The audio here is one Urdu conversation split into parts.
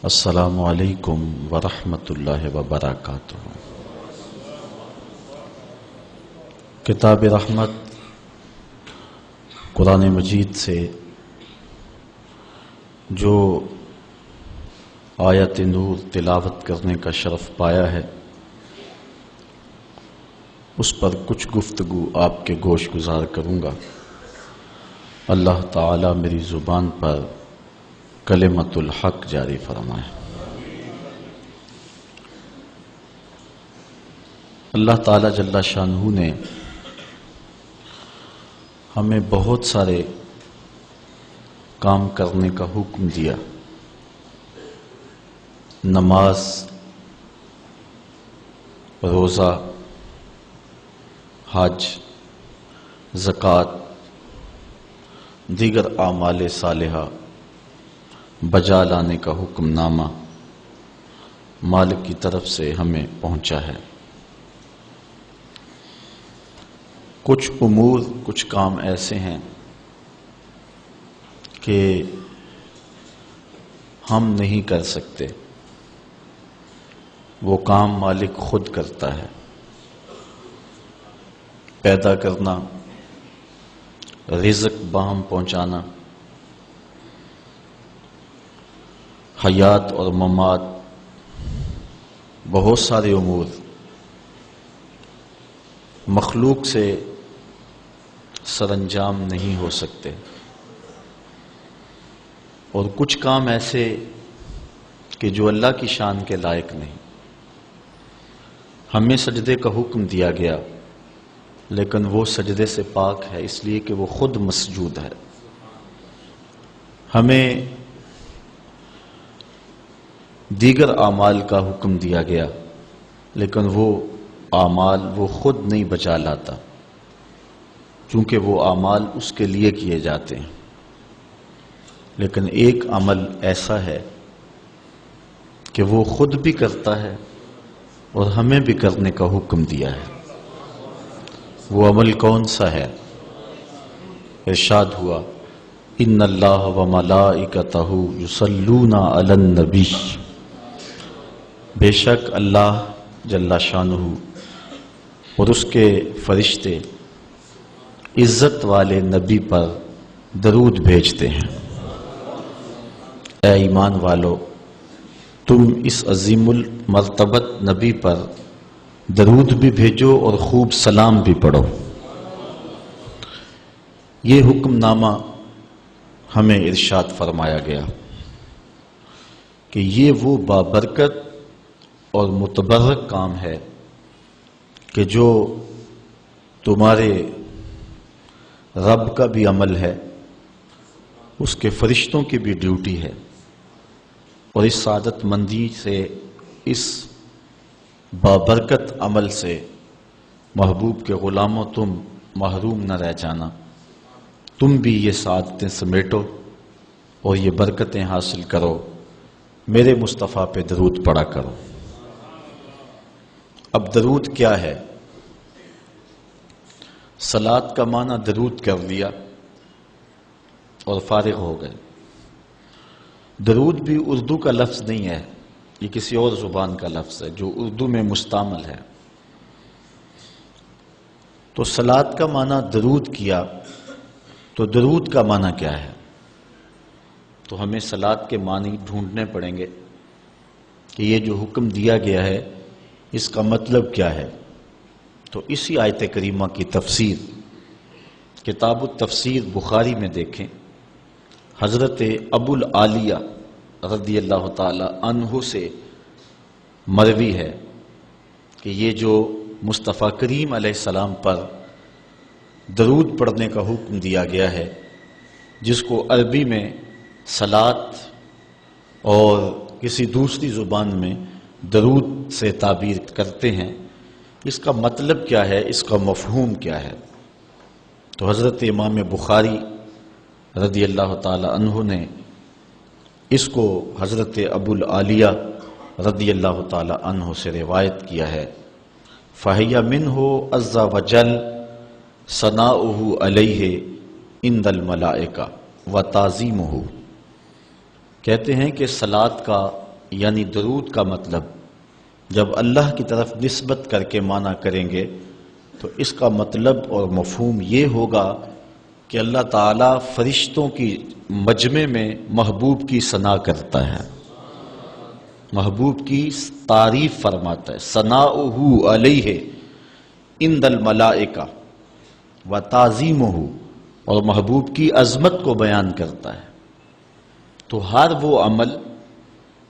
السلام علیکم ورحمۃ اللہ وبرکاتہ۔ کتاب رحمت قرآن مجید سے جو آیت نور تلاوت کرنے کا شرف پایا ہے، اس پر کچھ گفتگو آپ کے گوش گزار کروں گا۔ اللہ تعالی میری زبان پر کلمۃ الحق جاری فرمائے۔ اللہ تعالی جل شانہ نے ہمیں بہت سارے کام کرنے کا حکم دیا۔ نماز، روزہ، حج، زکوٰۃ، دیگر اعمال صالحہ بجا لانے کا حکم نامہ مالک کی طرف سے ہمیں پہنچا ہے۔ کچھ امور، کچھ کام ایسے ہیں کہ ہم نہیں کر سکتے، وہ کام مالک خود کرتا ہے۔ پیدا کرنا، رزق باہم پہنچانا، حیات اور ممات، بہت سارے امور مخلوق سے سر انجام نہیں ہو سکتے، اور کچھ کام ایسے کہ جو اللہ کی شان کے لائق نہیں۔ ہمیں سجدے کا حکم دیا گیا، لیکن وہ سجدے سے پاک ہے اس لیے کہ وہ خود مسجود ہے۔ ہمیں دیگر اعمال کا حکم دیا گیا، لیکن وہ اعمال وہ خود نہیں بچا لاتا، چونکہ وہ اعمال اس کے لیے کیے جاتے ہیں۔ لیکن ایک عمل ایسا ہے کہ وہ خود بھی کرتا ہے اور ہمیں بھی کرنے کا حکم دیا ہے۔ وہ عمل کون سا ہے؟ ارشاد ہوا، ان اللہ وملائکتہ یصلون علی النبی، بے شک اللہ جل شانہ اور اس کے فرشتے عزت والے نبی پر درود بھیجتے ہیں۔ اے ایمان والو، تم اس عظیم المرتبت نبی پر درود بھی بھیجو اور خوب سلام بھی پڑھو۔ یہ حکم نامہ ہمیں ارشاد فرمایا گیا کہ یہ وہ بابرکت اور متبرک کام ہے کہ جو تمہارے رب کا بھی عمل ہے، اس کے فرشتوں کی بھی ڈیوٹی ہے، اور اس سعادت مندی سے، اس بابرکت عمل سے محبوب کے غلاموں تم محروم نہ رہ جانا۔ تم بھی یہ سعادتیں سمیٹو اور یہ برکتیں حاصل کرو، میرے مصطفیٰ پہ درود پڑھا کرو۔ اب درود کیا ہے؟ صلاۃ کا معنی درود کر لیا اور فارغ ہو گئے۔ درود بھی اردو کا لفظ نہیں ہے، یہ کسی اور زبان کا لفظ ہے جو اردو میں مستعمل ہے۔ تو صلاۃ کا معنی درود کیا، تو درود کا معنی کیا ہے؟ تو ہمیں صلاۃ کے معنی ڈھونڈنے پڑیں گے کہ یہ جو حکم دیا گیا ہے اس کا مطلب کیا ہے۔ تو اسی آیت کریمہ کی تفسیر کتاب التفسیر بخاری میں دیکھیں، حضرت ابو العالیہ رضی اللہ تعالی عنہ سے مروی ہے کہ یہ جو مصطفیٰ کریم علیہ السلام پر درود پڑھنے کا حکم دیا گیا ہے، جس کو عربی میں صلاۃ اور کسی دوسری زبان میں درود سے تعبیر کرتے ہیں، اس کا مطلب کیا ہے، اس کا مفہوم کیا ہے؟ تو حضرت امام بخاری رضی اللہ تعالی عنہ نے اس کو حضرت ابو العالیہ رضی اللہ تعالی عنہ سے روایت کیا ہے۔ فَهِيَ مِنْهُ عَزَّ وَجَلَّ ثَنَاؤُهُ عَلَيْهِ عِنْدَ الْمَلَائِكَةِ وَتَعْظِيمُهُ، کہتے ہیں کہ صلاۃ کا یعنی درود کا مطلب جب اللہ کی طرف نسبت کر کے معنی کریں گے تو اس کا مطلب اور مفہوم یہ ہوگا کہ اللہ تعالیٰ فرشتوں کی مجمع میں محبوب کی ثنا کرتا ہے، محبوب کی تعریف فرماتا ہے، ثناؤہ علیہ عند الملائکہ و تعظیمہ، اور محبوب کی عظمت کو بیان کرتا ہے۔ تو ہر وہ عمل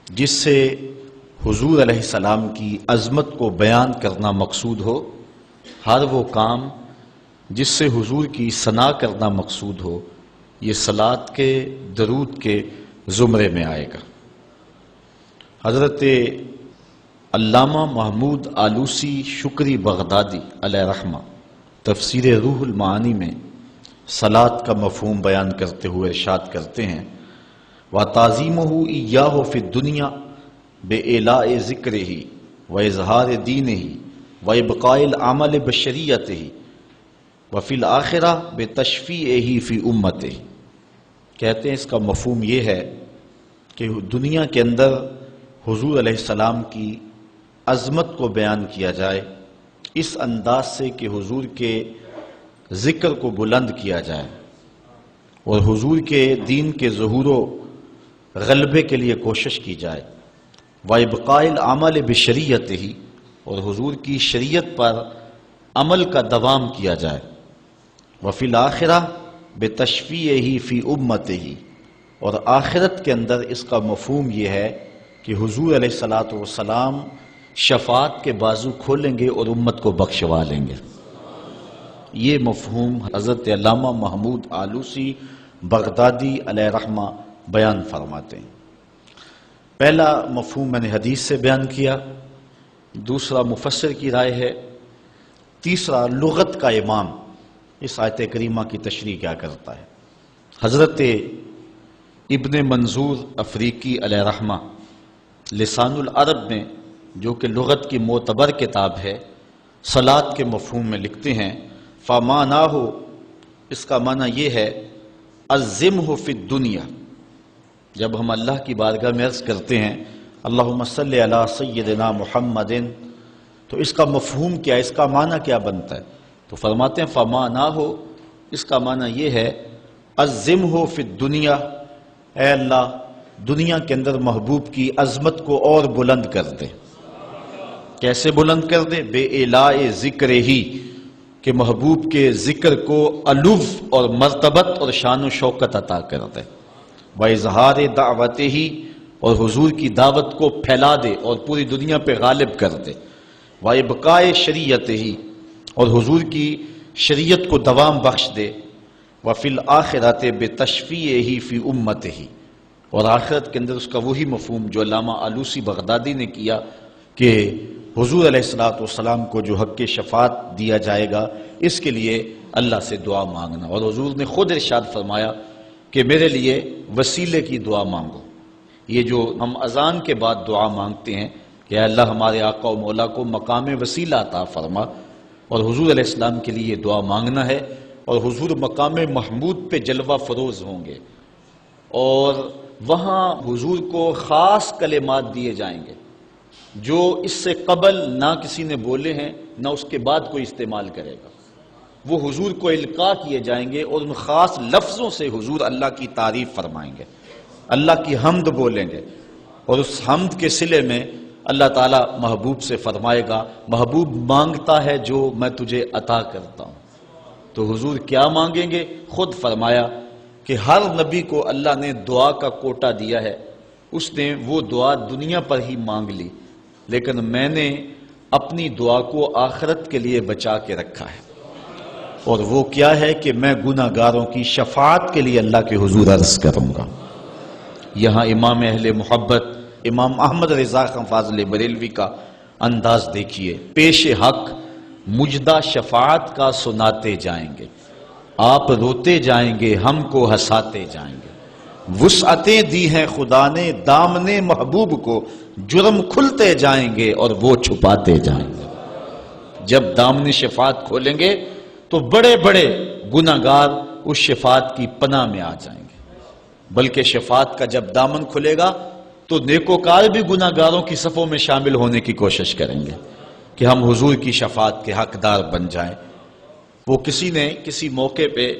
جس سے حضور علیہ السلام کی عظمت کو بیان کرنا مقصود ہو، ہر وہ کام جس سے حضور کی ثنا کرنا مقصود ہو، یہ صلاۃ کے درود کے زمرے میں آئے گا۔ حضرت علامہ محمود آلوسی شکری بغدادی علیہ رحمہ تفسیر روح المعانی میں صلاۃ کا مفہوم بیان کرتے ہوئے ارشاد کرتے ہیں، وَتَعْظِيمُهُ إِيَّاهُ فِي الدُّنْيَا بِإِعْلَاءِ ذِكْرِهِ وَإِظْهَارِ دِينِهِ وَإِبْقَاءِ الْعَمَلِ بِشَرِيعَتِهِ وَفِي الْآخِرَةِ بِتَشْفِيعِهِ فِي أُمَّتِهِ۔ کہتے ہیں اس کا مفہوم یہ ہے کہ دنیا کے اندر حضور علیہ السلام کی عظمت کو بیان کیا جائے اس انداز سے کہ حضور کے ذکر کو بلند کیا جائے اور حضور کے دین کے ظہور و غلبے کے لیے کوشش کی جائے، وَإِبْقَاءِ الْعَمَلِ بِشَرِيعَتِهِ، اور حضور کی شریعت پر عمل کا دوام کیا جائے، وَفِي الْآخِرَةِ بِتَشْفِيعِهِ فِي أُمَّتِهِ، اور آخرت کے اندر اس کا مفہوم یہ ہے کہ حضور علیہ السلام شفاعت کے بازو کھولیں گے اور امت کو بخشوا لیں گے۔ یہ مفہوم حضرت علامہ محمود آلوسی بغدادی علیہ رحمہ بیان فرماتے ہیں۔ پہلا مفہوم میں نے حدیث سے بیان کیا، دوسرا مفسر کی رائے ہے، تیسرا لغت کا امام اس آیت کریمہ کی تشریح کیا کرتا ہے۔ حضرت ابن منظور افریقی علیہ رحمہ لسان العرب میں، جو کہ لغت کی معتبر کتاب ہے، صلاۃ کے مفہوم میں لکھتے ہیں، فَمَانَاهُ، اس کا معنی یہ ہے، عَظِّمْهُ فِي الدُّنْيَا، جب ہم اللہ کی بارگاہ میں عرض کرتے ہیں اللہم صلی علی سیدنا محمد، تو اس کا مفہوم کیا، اس کا معنی کیا بنتا ہے؟ تو فرماتے ہیں فَمَانَاهُ، اس کا معنی یہ ہے، عَظِّمْهُ فِي الدُّنْيَا، اے اللہ دنیا کے اندر محبوب کی عظمت کو اور بلند کر دے۔ کیسے بلند کر دے؟ بے اعلاء ذکر ہی، کہ محبوب کے ذکر کو علو اور مرتبت اور شان و شوکت عطا کر دے، وَإِظْهَارِ دَعْوَتِهِ، اور حضور کی دعوت کو پھیلا دے اور پوری دنیا پہ غالب کر دے، وَإِبْقَاءِ شَرِيعَتِهِ، اور حضور کی شریعت کو دوام بخش دے، وَفِي الْآخِرَةِ بِتَشْفِيعِهِ فِي أُمَّتِهِ، اور آخرت کے اندر اس کا وہی مفہوم جو علامہ آلوسی بغدادی نے کیا کہ حضور علیہ السلام کو جو حق شفاعت دیا جائے گا، اس کے لیے اللہ سے دعا مانگنا، اور حضور نے خود ارشاد فرمایا کہ میرے لیے وسیلے کی دعا مانگو۔ یہ جو ہم اذان کے بعد دعا مانگتے ہیں کہ اے اللہ ہمارے آقا و مولا کو مقام وسیلہ عطا فرما، اور حضور علیہ السلام کے لیے یہ دعا مانگنا ہے، اور حضور مقام محمود پہ جلوہ فروز ہوں گے، اور وہاں حضور کو خاص کلمات دیے جائیں گے جو اس سے قبل نہ کسی نے بولے ہیں نہ اس کے بعد کوئی استعمال کرے گا، وہ حضور کو القاء کیے جائیں گے، اور ان خاص لفظوں سے حضور اللہ کی تعریف فرمائیں گے، اللہ کی حمد بولیں گے، اور اس حمد کے صلے میں اللہ تعالیٰ محبوب سے فرمائے گا، محبوب مانگتا ہے جو میں تجھے عطا کرتا ہوں۔ تو حضور کیا مانگیں گے؟ خود فرمایا کہ ہر نبی کو اللہ نے دعا کا کوٹا دیا ہے، اس نے وہ دعا دنیا پر ہی مانگ لی، لیکن میں نے اپنی دعا کو آخرت کے لیے بچا کے رکھا ہے، اور وہ کیا ہے کہ میں گناہ گاروں کی شفاعت کے لیے اللہ کے حضور عرض کروں گا۔ یہاں امام اہل محبت امام احمد رضا خان فاضل بریلوی کا انداز دیکھیے، پیش حق مجدہ شفاعت کا سناتے جائیں گے، آپ روتے جائیں گے ہم کو ہنساتے جائیں گے، وسعتیں دی ہیں خدا نے دامن محبوب کو، جرم کھلتے جائیں گے اور وہ چھپاتے جائیں گے۔ جب دامن شفاعت کھولیں گے تو بڑے بڑے گناہگار اس شفاعت کی پناہ میں آ جائیں گے، بلکہ شفاعت کا جب دامن کھلے گا تو نیکوکار بھی گناہگاروں کی صفوں میں شامل ہونے کی کوشش کریں گے کہ ہم حضور کی شفاعت کے حقدار بن جائیں۔ وہ کسی نے کسی موقع پہ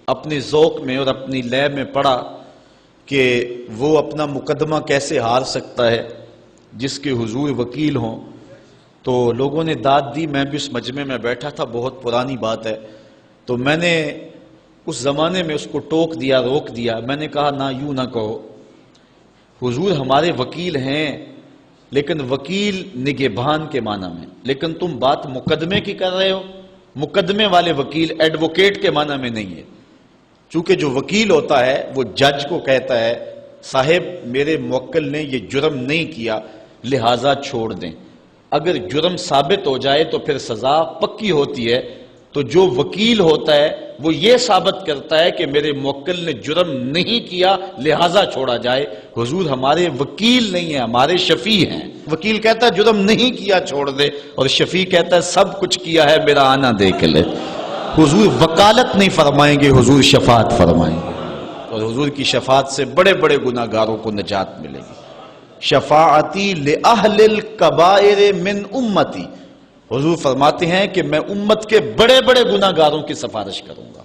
اپنے ذوق میں اور اپنی لے میں پڑھا کہ وہ اپنا مقدمہ کیسے ہار سکتا ہے جس کے حضور وکیل ہوں، تو لوگوں نے داد دی۔ میں بھی اس مجمع میں بیٹھا تھا، بہت پرانی بات ہے، تو میں نے اس زمانے میں اس کو ٹوک دیا، روک دیا۔ میں نے کہا نہ، یوں نہ کہو، حضور ہمارے وکیل ہیں، لیکن وکیل نگہبان کے معنی میں، لیکن تم بات مقدمے کی کر رہے ہو، مقدمے والے وکیل ایڈوکیٹ کے معنی میں نہیں ہے۔ چونکہ جو وکیل ہوتا ہے وہ جج کو کہتا ہے صاحب میرے موکل نے یہ جرم نہیں کیا لہٰذا چھوڑ دیں، اگر جرم ثابت ہو جائے تو پھر سزا پکی ہوتی ہے۔ تو جو وکیل ہوتا ہے وہ یہ ثابت کرتا ہے کہ میرے موکل نے جرم نہیں کیا لہٰذا چھوڑا جائے۔ حضور ہمارے وکیل نہیں ہیں، ہمارے شفیع ہیں۔ وکیل کہتا ہے جرم نہیں کیا چھوڑ دے، اور شفیع کہتا ہے سب کچھ کیا ہے میرا آنا دیکھ لے۔ حضور وکالت نہیں فرمائیں گے، حضور شفاعت فرمائیں گے، اور حضور کی شفاعت سے بڑے بڑے گناہگاروں کو نجات ملے گی۔ شفاعتی لأہل الکبائر من امتی، حضور فرماتے ہیں کہ میں امت کے بڑے بڑے گناہگاروں کی سفارش کروں گا۔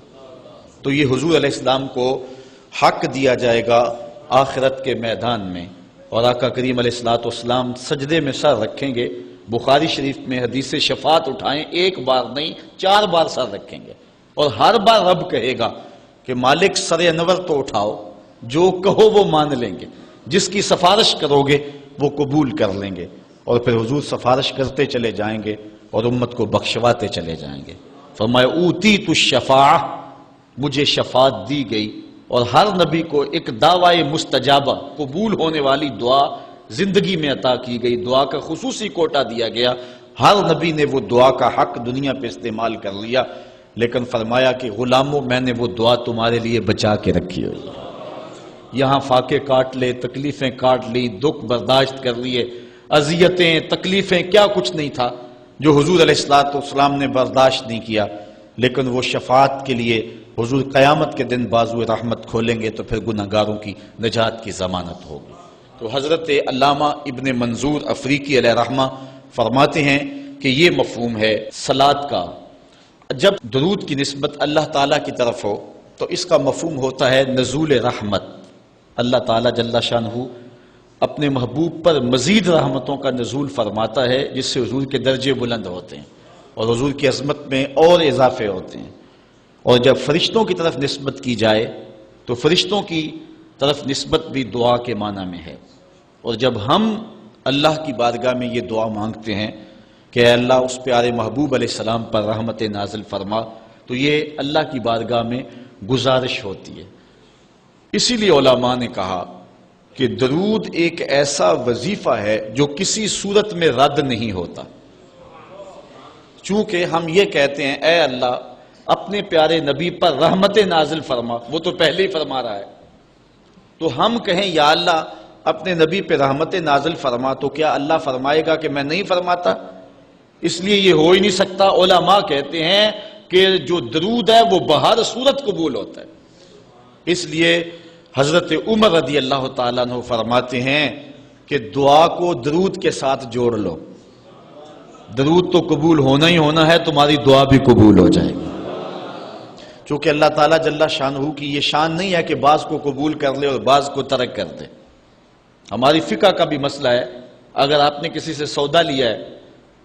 تو یہ حضور علیہ السلام کو حق دیا جائے گا آخرت کے میدان میں، اور آقا کریم علیہ السلام سجدے میں سر رکھیں گے۔ بخاری شریف میں حدیث شفاعت اٹھائیں، ایک بار نہیں 4 بار سر رکھیں گے، اور ہر بار رب کہے گا کہ مالک سر انور تو اٹھاؤ، جو کہو وہ مان لیں گے، جس کی سفارش کرو گے وہ قبول کر لیں گے، اور پھر حضور سفارش کرتے چلے جائیں گے اور امت کو بخشواتے چلے جائیں گے۔ فرمایا اوتیت الشفاعہ، مجھے شفاعت دی گئی، اور ہر نبی کو ایک دعوی مستجابہ، قبول ہونے والی دعا زندگی میں عطا کی گئی، دعا کا خصوصی کوٹا دیا گیا۔ ہر نبی نے وہ دعا کا حق دنیا پہ استعمال کر لیا، لیکن فرمایا کہ غلاموں میں نے وہ دعا تمہارے لیے بچا کے رکھی ہوئی ہے۔ یہاں فاقے کاٹ لے، تکلیفیں کاٹ لی، دکھ برداشت کر لیے، اذیتیں تکلیفیں کیا کچھ نہیں تھا جو حضور علیہ السلام نے برداشت نہیں کیا، لیکن وہ شفاعت کے لیے حضور قیامت کے دن بازو رحمت کھولیں گے تو پھر گناہگاروں کی نجات کی ضمانت ہوگی۔ تو حضرت علامہ ابن منظور افریقی علیہ رحمہ فرماتے ہیں کہ یہ مفہوم ہے صلاۃ کا۔ جب درود کی نسبت اللہ تعالیٰ کی طرف ہو تو اس کا مفہوم ہوتا ہے نزول رحمت۔ اللہ تعالیٰ جل شانہ اپنے محبوب پر مزید رحمتوں کا نزول فرماتا ہے، جس سے حضور کے درجے بلند ہوتے ہیں اور حضور کی عظمت میں اور اضافے ہوتے ہیں۔ اور جب فرشتوں کی طرف نسبت کی جائے تو فرشتوں کی طرف نسبت بھی دعا کے معنی میں ہے، اور جب ہم اللہ کی بارگاہ میں یہ دعا مانگتے ہیں کہ اے اللہ اس پیارے محبوب علیہ السلام پر رحمت نازل فرما، تو یہ اللہ کی بارگاہ میں گزارش ہوتی ہے۔ اسی لیے علماء نے کہا کہ درود ایک ایسا وظیفہ ہے جو کسی صورت میں رد نہیں ہوتا۔ چونکہ ہم یہ کہتے ہیں اے اللہ اپنے پیارے نبی پر رحمت نازل فرما، وہ تو پہلے ہی فرما رہا ہے، تو ہم کہیں یا اللہ اپنے نبی پہ رحمت نازل فرما، تو کیا اللہ فرمائے گا کہ میں نہیں فرماتا؟ اس لیے یہ ہو ہی نہیں سکتا۔ علماء کہتے ہیں کہ جو درود ہے وہ بہر صورت قبول ہوتا ہے۔ اس لیے حضرت عمر رضی اللہ تعالیٰ عنہ فرماتے ہیں کہ دعا کو درود کے ساتھ جوڑ لو، درود تو قبول ہونا ہی ہونا ہے، تمہاری دعا بھی قبول ہو جائے گی۔ چونکہ اللہ تعالیٰ جل شانہ کی یہ شان نہیں ہے کہ بعض کو قبول کر لے اور بعض کو ترک کر دے۔ ہماری فقہ کا بھی مسئلہ ہے، اگر آپ نے کسی سے سودا لیا ہے،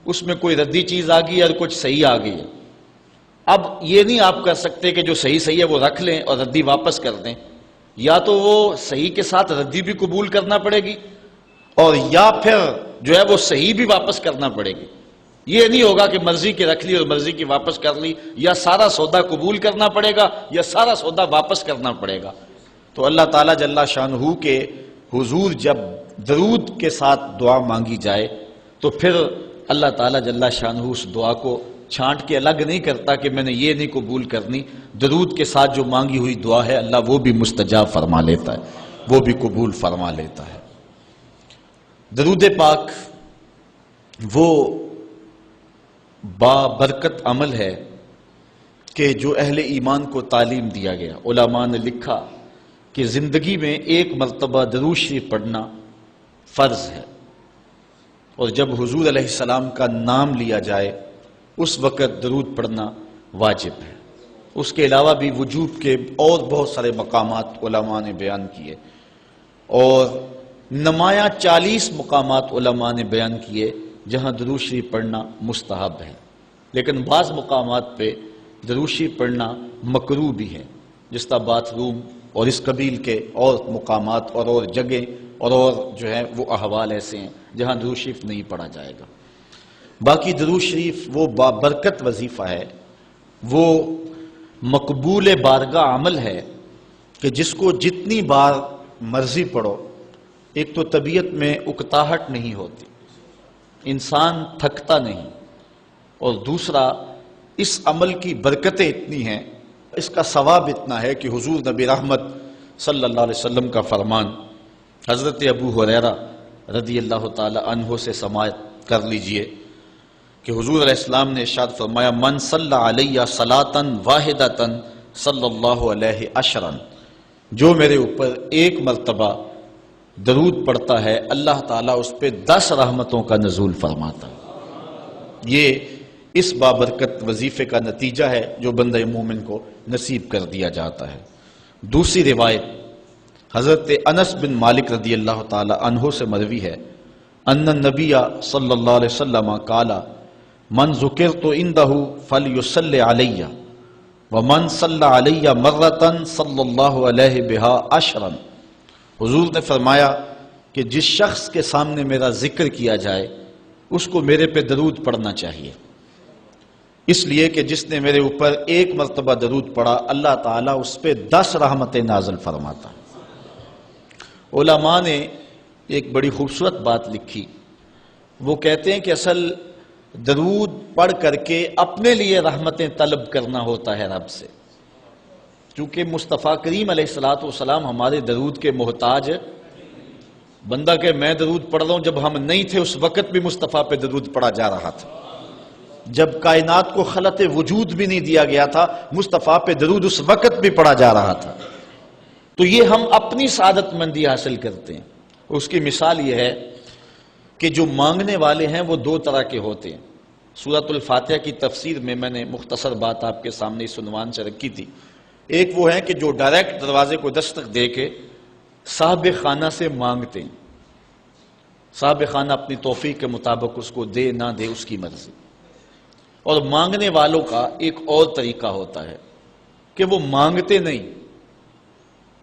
اس میں کوئی ردی چیز آ گئی ہے اور کچھ صحیح آ گئی ہے، اب یہ نہیں آپ کر سکتے کہ جو صحیح ہے وہ رکھ لیں اور ردی واپس کر دیں، یا تو وہ صحیح کے ساتھ ردی بھی قبول کرنا پڑے گی، اور یا پھر جو ہے وہ صحیح بھی واپس کرنا پڑے گی۔ یہ نہیں ہوگا کہ مرضی کی رکھ لی اور مرضی کی واپس کر لی، یا سارا سودا قبول کرنا پڑے گا یا سارا سودا واپس کرنا پڑے گا۔ تو اللہ تعالیٰ جل شانہ کے حضور جب درود کے ساتھ دعا مانگی جائے تو پھر اللہ تعالیٰ جل شانہ اس دعا کو چھانٹ کے الگ نہیں کرتا کہ میں نے یہ نہیں قبول کرنی، درود کے ساتھ جو مانگی ہوئی دعا ہے اللہ وہ بھی مستجاب فرما لیتا ہے، وہ بھی قبول فرما لیتا ہے۔ درود پاک وہ بابرکت عمل ہے کہ جو اہل ایمان کو تعلیم دیا گیا۔ علماء نے لکھا کہ زندگی میں ایک مرتبہ درود شریف پڑھنا فرض ہے، اور جب حضور علیہ السلام کا نام لیا جائے اس وقت درود پڑھنا واجب ہے۔ اس کے علاوہ بھی وجوب کے اور بہت سارے مقامات علماء نے بیان کیے، اور نمایاں 40 مقامات علماء نے بیان کیے جہاں درود شریف پڑھنا مستحب ہے، لیکن بعض مقامات پہ درود شریف پڑھنا مکروہ بھی ہے، جس طرح باتھ روم اور اس قبیل کے اور مقامات اور جگہ اور جو ہے وہ احوال ایسے ہیں جہاں درود شریف نہیں پڑھا جائے گا۔ باقی درود شریف وہ بابرکت وظیفہ ہے، وہ مقبول بارگاہ عمل ہے کہ جس کو جتنی بار مرضی پڑھو، ایک تو طبیعت میں اکتاہٹ نہیں ہوتی، انسان تھکتا نہیں، اور دوسرا اس عمل کی برکتیں اتنی ہیں، اس کا ثواب اتنا ہے کہ حضور نبی رحمت صلی اللہ علیہ وسلم کا فرمان حضرت ابو ہریرہ رضی اللہ تعالی عنہ سے سماعت کر لیجئے کہ حضور علیہ السلام نے ارشاد فرمایا، من صلی علیہ صلاۃ واحدۃ صلی اللہ علیہ عشرا، جو میرے اوپر ایک مرتبہ درود پڑھتا ہے اللہ تعالیٰ اس پہ 10 رحمتوں کا نزول فرماتا ہے۔ یہ اس بابرکت وظیفے کا نتیجہ ہے جو بندہ مومن کو نصیب کر دیا جاتا ہے۔ دوسری روایت حضرت انس بن مالک رضی اللہ تعالی عنہ سے مروی ہے، ان النبی صلی اللہ علیہ وسلم قال من ذکرت عنده فلیصلی علی ومن صلی علی مرۃ صلی اللہ علیہ بها عشرا۔ حضور نے فرمایا کہ جس شخص کے سامنے میرا ذکر کیا جائے اس کو میرے پہ درود پڑھنا چاہیے، اس لیے کہ جس نے میرے اوپر ایک مرتبہ درود پڑھا اللہ تعالیٰ اس پہ 10 رحمتیں نازل فرماتا۔ علماء نے ایک بڑی خوبصورت بات لکھی، وہ کہتے ہیں کہ اصل درود پڑھ کر کے اپنے لیے رحمتیں طلب کرنا ہوتا ہے رب سے، چونکہ مصطفیٰ کریم علیہ الصلوۃ والسلام ہمارے درود کے محتاج ہے۔ بندہ کہ میں درود پڑھ رہا ہوں، جب ہم نہیں تھے اس وقت بھی مصطفیٰ پہ درود پڑھا جا رہا تھا، جب کائنات کو خلق وجود بھی نہیں دیا گیا تھا مصطفیٰ پہ درود اس وقت بھی پڑھا جا رہا تھا۔ تو یہ ہم اپنی سعادت مندی حاصل کرتے ہیں۔ اس کی مثال یہ ہے کہ جو مانگنے والے ہیں وہ 2 طرح کے ہوتے ہیں۔ سورۃ الفاتحہ کی تفسیر میں میں نے مختصر بات آپ کے سامنے اس عنوان سے رکھی تھی۔ ایک وہ ہیں کہ جو ڈائریکٹ دروازے کو دستک دے کے صاحب خانہ سے مانگتے ہیں، صاحب خانہ اپنی توفیق کے مطابق اس کو دے نہ دے اس کی مرضی۔ اور مانگنے والوں کا ایک اور طریقہ ہوتا ہے کہ وہ مانگتے نہیں،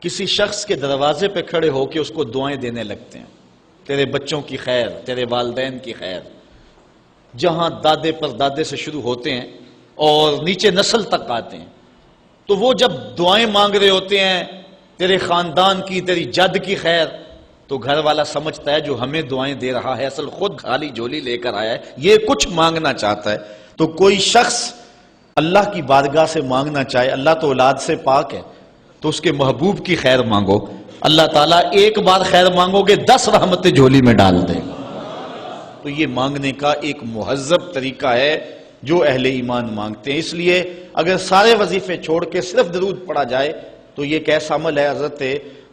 کسی شخص کے دروازے پہ کھڑے ہو کے اس کو دعائیں دینے لگتے ہیں، تیرے بچوں کی خیر، تیرے والدین کی خیر، جہاں دادے پر دادے سے شروع ہوتے ہیں اور نیچے نسل تک آتے ہیں۔ تو وہ جب دعائیں مانگ رہے ہوتے ہیں تیرے خاندان کی، تیری جد کی خیر، تو گھر والا سمجھتا ہے جو ہمیں دعائیں دے رہا ہے اصل خود خالی جھولی لے کر آیا ہے، یہ کچھ مانگنا چاہتا ہے۔ تو کوئی شخص اللہ کی بارگاہ سے مانگنا چاہے، اللہ تو اولاد سے پاک ہے، تو اس کے محبوب کی خیر مانگو، اللہ تعالیٰ ایک بار خیر مانگو گے 10 رحمتیں جھولی میں ڈال دے گا۔ تو یہ مانگنے کا ایک مہذب طریقہ ہے جو اہل ایمان مانگتے ہیں۔ اس لیے اگر سارے وظیفے چھوڑ کے صرف درود پڑھا جائے تو یہ کیسا عمل ہے؟ حضرت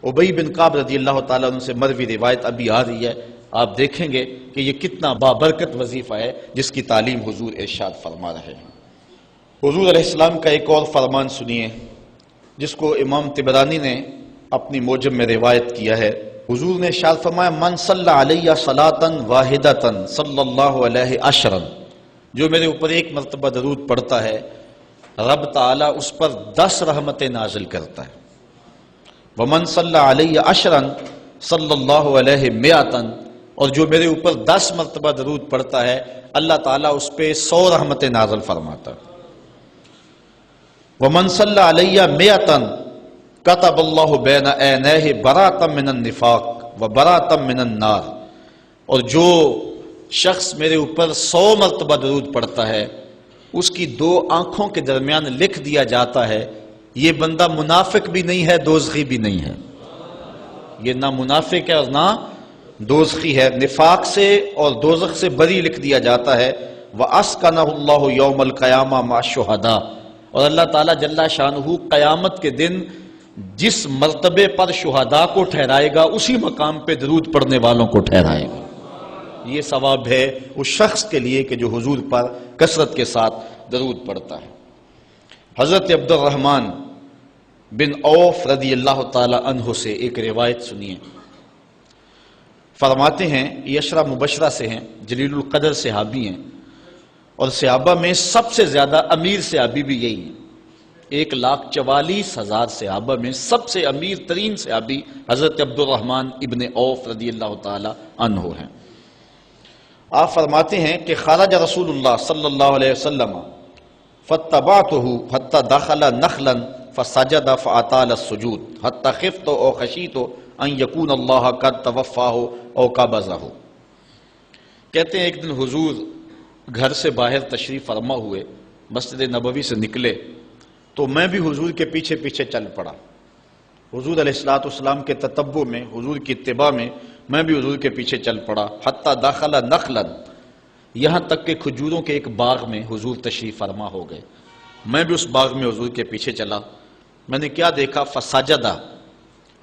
ابی بن کعب رضی اللہ تعالیٰ عنہ سے مروی روایت ابھی آ رہی ہے، آپ دیکھیں گے کہ یہ کتنا بابرکت وظیفہ ہے جس کی تعلیم حضور ارشاد فرما رہے ہیں۔ حضور علیہ السلام کا ایک اور فرمان سنیے جس کو امام طبرانی نے اپنی موجم میں روایت کیا ہے۔ حضور نے ارشاد فرمایا، من صلی علیہ صلاۃ واحدۃ صلی اللہ علیہ عشرا، جو میرے اوپر ایک مرتبہ درود پڑھتا ہے رب تعالیٰ اس پر 10 رحمتیں نازل کرتا ہے۔ ومن صلی علیہ عشرا صلی اللہ علیہ مئۃ، اور جو میرے اوپر 10 مرتبہ درود پڑھتا ہے اللہ تعالیٰ اس پہ 100 رحمتیں نازل فرماتا ہے۔ ومن صلی علیہ مئۃ کتب اللہ بین عینیہ براۃ من النفاق وبراۃ من النار، اور جو شخص میرے اوپر 100 مرتبہ درود پڑھتا ہے اس کی 2 آنکھوں کے درمیان لکھ دیا جاتا ہے یہ بندہ منافق بھی نہیں ہے دوزخی بھی نہیں ہے، یہ نہ منافق ہے اور نہ دوزخی ہے، نفاق سے اور دوزخ سے بری لکھ دیا جاتا ہے۔ وَأَسْكَنَهُ اللَّهُ يَوْمَ الْقِيَامَةِ مَعَ الشُّهَدَاءِ، اور اللہ تعالیٰ جل شانہ قیامت کے دن جس مرتبے پر شہداء کو ٹھہرائے گا اسی مقام پہ درود پڑھنے والوں کو ٹھہرائے گا۔ یہ ثواب ہے اس شخص کے لیے کہ جو حضور پر کثرت کے ساتھ درود پڑھتا ہے۔ حضرت عبد الرحمن بن عوف رضی اللہ تعالی عنہ سے ایک روایت سنیے۔ فرماتے ہیں، یہ عشرہ مبشرہ سے ہیں، جلیل القدر صحابی ہیں، اور صحابہ میں سب سے زیادہ امیر صحابی بھی یہی ہیں۔ 1,44,000 صحابہ میں سب سے امیر ترین صحابی حضرت عبد الرحمن ابن عوف رضی اللہ تعالی عنہ ہیں۔ آپ فرماتے ہیں کہ خرج رسول اللہ صلی اللہ علیہ وسلم فاتبعته حتى دخل نخلا فسجد فاطال السجود حتى خفت او خشیت ان يكون الله قد توفاه او قبضه۔ کہتے ہیں ایک دن حضور گھر سے باہر تشریف فرما ہوئے، مسجد نبوی سے نکلے تو میں بھی حضور کے پیچھے پیچھے چل پڑا۔ حضور علیہ الصلوۃ والسلام کے تتبع میں، حضور کی اتباع میں میں بھی حضور کے پیچھے چل پڑا۔ حتی داخل نخلا، یہاں تک کہ کھجوروں کے ایک باغ میں حضور تشریف فرما ہو گئے۔ میں بھی اس باغ میں حضور کے پیچھے چلا۔ میں نے کیا دیکھا؟ فسجدہ،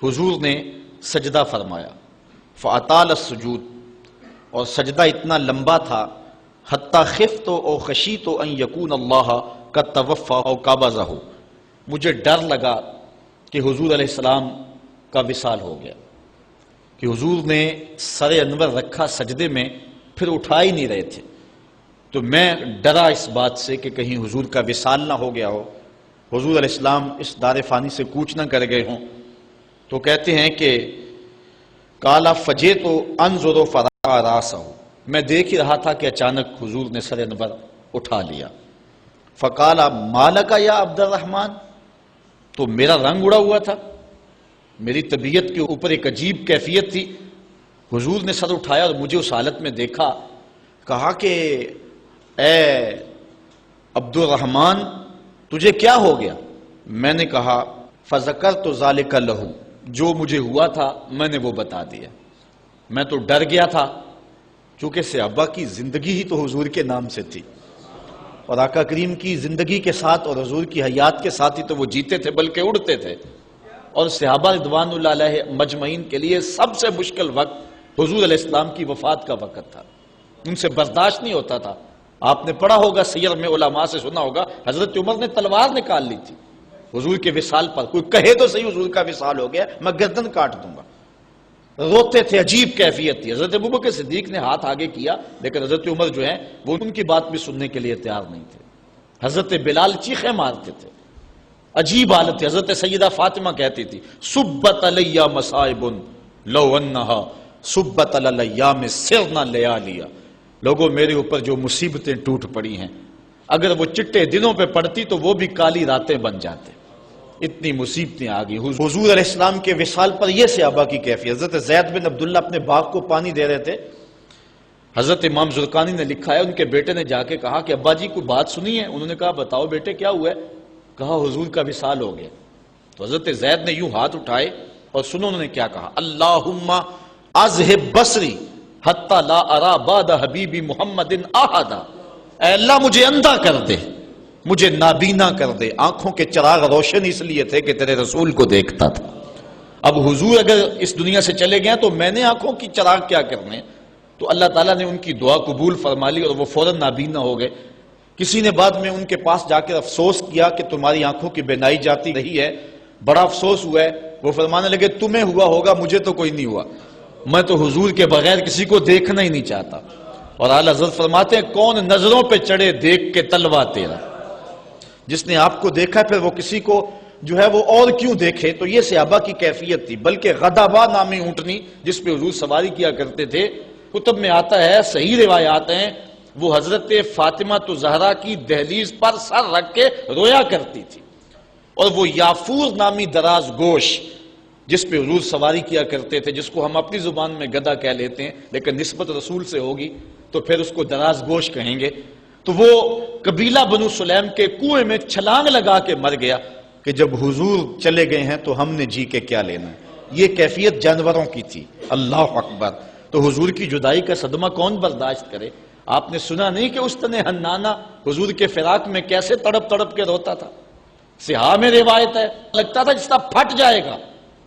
حضور نے سجدہ فرمایا۔ فاطال السجود، اور سجدہ اتنا لمبا تھا۔ حتی خفت او خشیت ان یکون اللہ قد توفی او قبضہ، مجھے ڈر لگا کہ حضور علیہ السلام کا وصال ہو گیا، کہ حضور نے سر انور رکھا سجدے میں، پھر اٹھا ہی نہیں رہے تھے، تو میں ڈرا اس بات سے کہ کہیں حضور کا وصال نہ ہو گیا ہو، حضور علیہ السلام اس دار فانی سے کوچ نہ کر گئے ہوں۔ تو کہتے ہیں کہ قال فجئت انظر فرأى رأسه، میں دیکھ ہی رہا تھا کہ اچانک حضور نے سر انور اٹھا لیا۔ فقال ما لک یا عبد الرحمن، تو میرا رنگ اڑا ہوا تھا، میری طبیعت کے اوپر ایک عجیب کیفیت تھی۔ حضور نے سر اٹھایا اور مجھے اس حالت میں دیکھا، کہا کہ اے عبد الرحمن تجھے کیا ہو گیا؟ میں نے کہا فذکرت ذلک لہ، جو مجھے ہوا تھا میں نے وہ بتا دیا۔ میں تو ڈر گیا تھا، چونکہ صحابہ کی زندگی ہی تو حضور کے نام سے تھی، اور آقا کریم کی زندگی کے ساتھ اور حضور کی حیات کے ساتھ ہی تو وہ جیتے تھے بلکہ اڑتے تھے۔ اور صحابہ رضوان اللہ علیہ مجمعین کے لیے سب سے مشکل وقت حضور علیہ السلام کی وفات کا وقت تھا، ان سے برداشت نہیں ہوتا تھا۔ آپ نے پڑھا ہوگا، سیر میں علماء سے سنا ہوگا، حضرت عمر نے تلوار نکال لی تھی حضور کے وصال پر، کوئی کہے تو صحیح حضور کا وصال ہو گیا، میں گردن کاٹ دوں گا۔ روتے تھے، عجیب کیفیت تھی۔ حضرت ابوبکر صدیق نے ہاتھ آگے کیا، لیکن حضرت عمر جو ہیں وہ ان کی بات بھی سننے کے لیے تیار نہیں تھے۔ حضرت بلال چیخیں مارتے تھے، عجیب حالت تھی۔ حضرت سیدہ فاطمہ کہتی تھی صبت علی مصائب لو انہا صبت علی الایام سرنا لیالیا، لوگوں میرے اوپر جو مصیبتیں ٹوٹ پڑی ہیں، اگر وہ چٹے دنوں پہ پڑتی تو وہ بھی کالی راتیں بن جاتے، اتنی مصیبتیں آ گئی۔ حضور علیہ السلام کے وصال پر یہ صحابہ کی کیفیت۔ حضرت زید بن عبداللہ اپنے باغ کو پانی دے رہے تھے، حضرت امام زرقانی نے لکھا ہے ان کے بیٹے نے جا کے کہا کہ ابا جی کوئی بات سنی ہے؟ انہوں نے کہا بتاؤ بیٹے کیا ہوا ہے؟ کہا حضور کا وصال ہو گیا۔ تو حضرت زید نے یوں ہاتھ اٹھائے اور سنو انہوں نے کیا کہا، اللہم اذہب بصری حتی لا ارا بعد حبیبی محمد احدا، اے اللہ مجھے اندھا کر دے، مجھے نابینا کر دے۔ آنکھوں کے چراغ روشن اس لیے تھے کہ تیرے رسول کو دیکھتا تھا، اب حضور اگر اس دنیا سے چلے گئے تو میں نے آنکھوں کی چراغ کیا کرنے؟ تو اللہ تعالیٰ نے ان کی دعا قبول فرما لی اور وہ فوراً نابینا ہو گئے۔ کسی نے بعد میں ان کے پاس جا کر افسوس کیا کہ تمہاری آنکھوں کی بینائی جاتی رہی ہے، بڑا افسوس ہوا ہے۔ وہ فرمانے لگے تمہیں ہوا ہوگا، مجھے تو کوئی نہیں ہوا، میں تو حضور کے بغیر کسی کو دیکھنا ہی نہیں چاہتا۔ اور اعلیٰ حضرت فرماتے ہیں کون نظروں پہ چڑھے دیکھ کے تلوا تیرا، جس نے آپ کو دیکھا پھر وہ کسی کو جو ہے وہ اور کیوں دیکھے؟ تو یہ صحابہ کی کیفیت تھی۔ بلکہ غدابہ نامی اونٹنی جس پہ حضور سواری کیا کرتے تھے، کتب میں آتا ہے، صحیح روایات ہیں، وہ حضرت فاطمہ زہرا کی دہلیز پر سر رکھ کے رویا کرتی تھی۔ اور وہ یافور نامی دراز گوش جس پہ حضور سواری کیا کرتے تھے، جس کو ہم اپنی زبان میں گدھا کہہ لیتے ہیں لیکن نسبت رسول سے ہوگی تو پھر اس کو دراز گوش کہیں گے، تو وہ قبیلہ بنو سلیم کے کنویں میں چھلانگ لگا کے مر گیا کہ جب حضور چلے گئے ہیں تو ہم نے جی کے کیا لینا۔ یہ کیفیت جانوروں کی تھی۔ اللہ اکبر۔ تو حضور کی جدائی کا صدمہ کون برداشت کرے؟ آپ نے سنا نہیں کہ استن حنانہ حضور کے فراق میں کیسے تڑپ تڑپ کے روتا تھا؟ سیاہ میں روایت ہے، لگتا تھا جس طرح پھٹ جائے گا،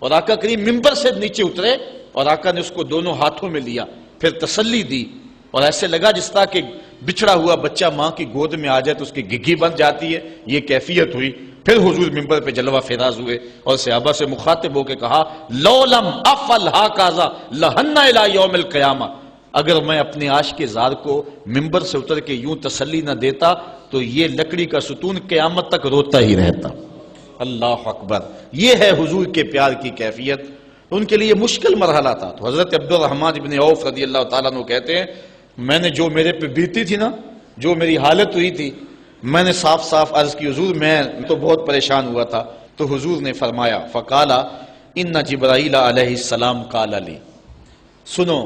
اور آقا کریم ممبر سے نیچے اترے اور آقا نے اس کو دونوں ہاتھوں میں لیا، پھر تسلی دی، اور ایسے لگا جس طرح کہ بچھڑا ہوا بچہ ماں کی گود میں آ جائے تو اس کی گگھی بن جاتی ہے، یہ کیفیت ہوئی۔ پھر حضور ممبر پہ جلوہ فراز ہوئے اور صحابہ سے مخاطب ہو کے کہا لو لم افعل ھکذا لھن الی یوم القیامہ، اگر میں اپنے عاشق زار کو ممبر سے اتر کے یوں تسلی نہ دیتا تو یہ لکڑی کا ستون قیامت تک روتا ہی رہتا۔ اللہ اکبر، یہ ہے حضور کے پیار کی کیفیت۔ ان کے لیے مشکل مرحلہ تھا، تو حضرت عبد الرحمن بن عوف رضی اللہ تعالیٰ عنہ کہتے ہیں میں نے جو میرے پہ بیتی تھی نا، جو میری حالت ہوئی تھی، میں نے صاف صاف عرض کی حضور میں تو بہت پریشان ہوا تھا، تو حضور نے فرمایا فقال ان جبرائیل علیہ السلام قال لی، سنو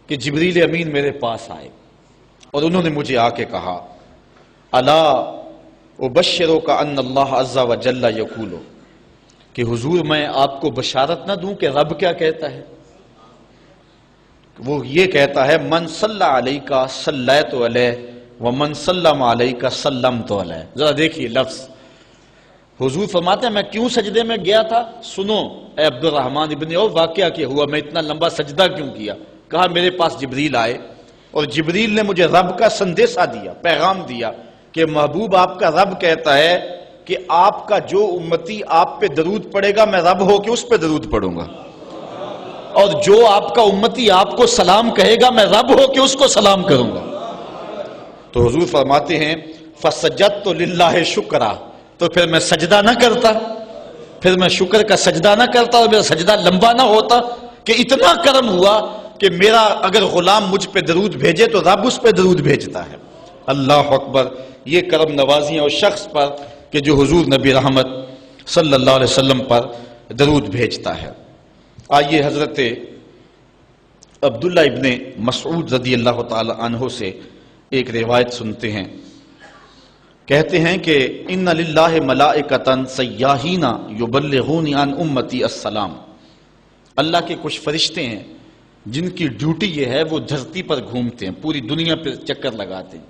کہ جبریل امین میرے پاس آئے اور انہوں نے مجھے آ کے کہا الا ابشرک ان اللہ عز وجل یقول، کہ حضور میں آپ کو بشارت نہ دوں کہ رب کیا کہتا ہے؟ وہ یہ کہتا ہے من صلی علیک صلیت علیہ ومن سلم علیک سلمت علیہ۔ ذرا دیکھیے لفظ، حضور فرماتے ہیں میں کیوں سجدے میں گیا تھا؟ سنو اے عبد الرحمن ابن عوف، واقعہ کیا ہوا، میں اتنا لمبا سجدہ کیوں کیا؟ کہا میرے پاس جبریل آئے اور جبریل نے مجھے رب کا سندیسہ دیا، پیغام دیا کہ محبوب آپ کا رب کہتا ہے کہ آپ کا جو امتی آپ پہ درود پڑے گا میں رب ہو کے اس پہ درود پڑھوں گا، اور جو آپ کا امتی آپ کو سلام کہے گا میں رب ہو کے اس کو سلام کروں گا۔ تو حضور فرماتے ہیں فسجدت للہ شکرا، تو پھر میں سجدہ نہ کرتا، پھر میں شکر کا سجدہ نہ کرتا اور میرا سجدہ لمبا نہ ہوتا کہ اتنا کرم ہوا کہ میرا اگر غلام مجھ پہ درود بھیجے تو رب اس پہ درود بھیجتا ہے۔ اللہ اکبر، یہ کرم نوازیاں اس شخص پر کہ جو حضور نبی رحمت صلی اللہ علیہ وسلم پر درود بھیجتا ہے۔ آئیے حضرت عبداللہ ابن مسعود رضی اللہ تعالی عنہ سے ایک روایت سنتے ہیں، کہتے ہیں کہ ان للہ ملائکۃ سیاحین یبلغون عن امتی السلام، اللہ کے کچھ فرشتے ہیں جن کی ڈیوٹی یہ ہے وہ دھرتی پر گھومتے ہیں، پوری دنیا پہ چکر لگاتے ہیں،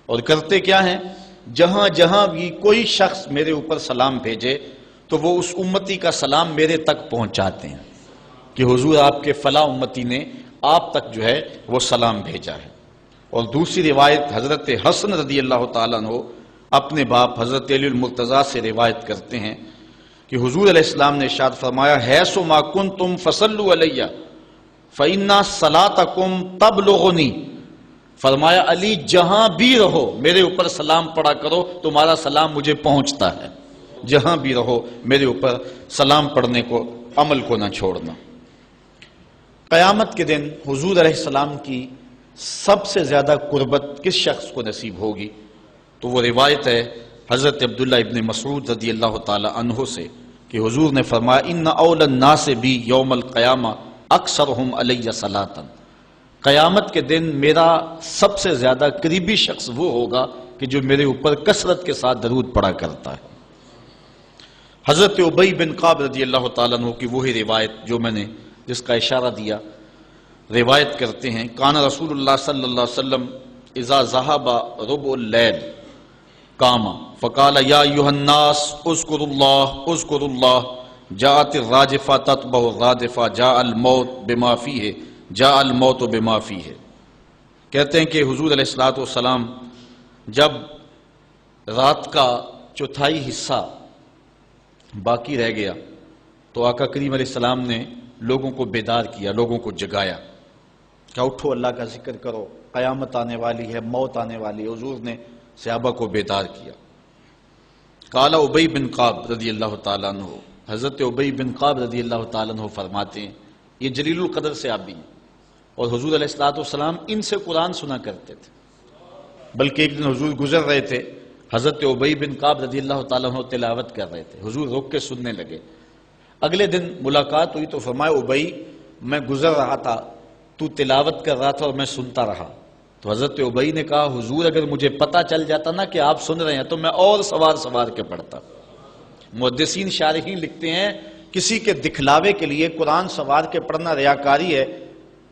اور کرتے کیا ہیں؟ جہاں جہاں بھی کوئی شخص میرے اوپر سلام بھیجے تو وہ اس امتی کا سلام میرے تک پہنچاتے ہیں کہ حضور آپ کے فلاں امتی نے آپ تک جو ہے وہ سلام بھیجا ہے۔ اور دوسری روایت حضرت حسن رضی اللہ تعالیٰ عنہ اپنے باپ حضرت علی المرتضیٰ سے روایت کرتے ہیں کہ حضور علیہ السلام نے ارشاد فرمایا حیث ما کنتم فصلوا علیہ فإن صلاتکم تبلغنی، فرمایا علی جہاں بھی رہو میرے اوپر سلام پڑھا کرو، تمہارا سلام مجھے پہنچتا ہے، جہاں بھی رہو میرے اوپر سلام پڑھنے کو عمل کو نہ چھوڑنا۔ قیامت کے دن حضور علیہ السلام کی سب سے زیادہ قربت کس شخص کو نصیب ہوگی؟ تو وہ روایت ہے حضرت عبداللہ ابن مسعود رضی اللہ تعالی عنہ سے کہ حضور نے فرمایا ان اول الناس بی یوم القیامہ اکثرہم علی صلاۃ، قیامت کے دن میرا سب سے زیادہ قریبی شخص وہ ہوگا کہ جو میرے اوپر کثرت کے ساتھ درود پڑھا کرتا ہے۔ حضرت ابی بن کعب رضی اللہ تعالیٰ عنہ کی وہی روایت جو میں نے جس کا اشارہ دیا، روایت کرتے ہیں کان رسول اللہ صلی اللہ علیہ وسلم اذا ذهب ربع اللیل قام فقال یا ایھا الناس اذکروا اللہ جاءت الراجفہ تتبع الرادفہ جاء الموت بما فیہ جاء الموت بما فیہ۔ کہتے ہیں کہ حضور علیہ الصلوۃ والسلام جب رات کا چوتھائی حصہ باقی رہ گیا تو آقا کریم علیہ السلام نے لوگوں کو بیدار کیا، لوگوں کو جگایا کہ اٹھو اللہ کا ذکر کرو، قیامت آنے والی ہے، موت آنے والی ہے۔ حضور نے صحابہ کو بیدار کیا۔ قال ابی بن کعب رضی اللہ تعالیٰ عنہ، حضرت ابی بن کعب رضی اللہ تعالیٰ عنہ فرماتے ہیں یہ جلیل القدر سے آبی ہیں، اور حضور علیہ الصلوۃ والسلام ان سے قرآن سنا کرتے تھے، بلکہ ایک دن حضور گزر رہے تھے، حضرت ابی بن کعب رضی اللہ تعالیٰ عنہ تلاوت کر رہے تھے، حضور رک کے سننے لگے۔ اگلے دن ملاقات ہوئی تو فرمایا ابی میں گزر رہا تھا، تو تلاوت کر رہا تھا اور میں سنتا رہا۔ تو حضرت ابی نے کہا حضور اگر مجھے پتا چل جاتا نا کہ آپ سن رہے ہیں تو میں اور سوار کے پڑھتا۔ محدثین شارحین لکھتے ہیں کسی کے دکھلاوے کے لیے قرآن سوار کے پڑھنا ریاکاری ہے،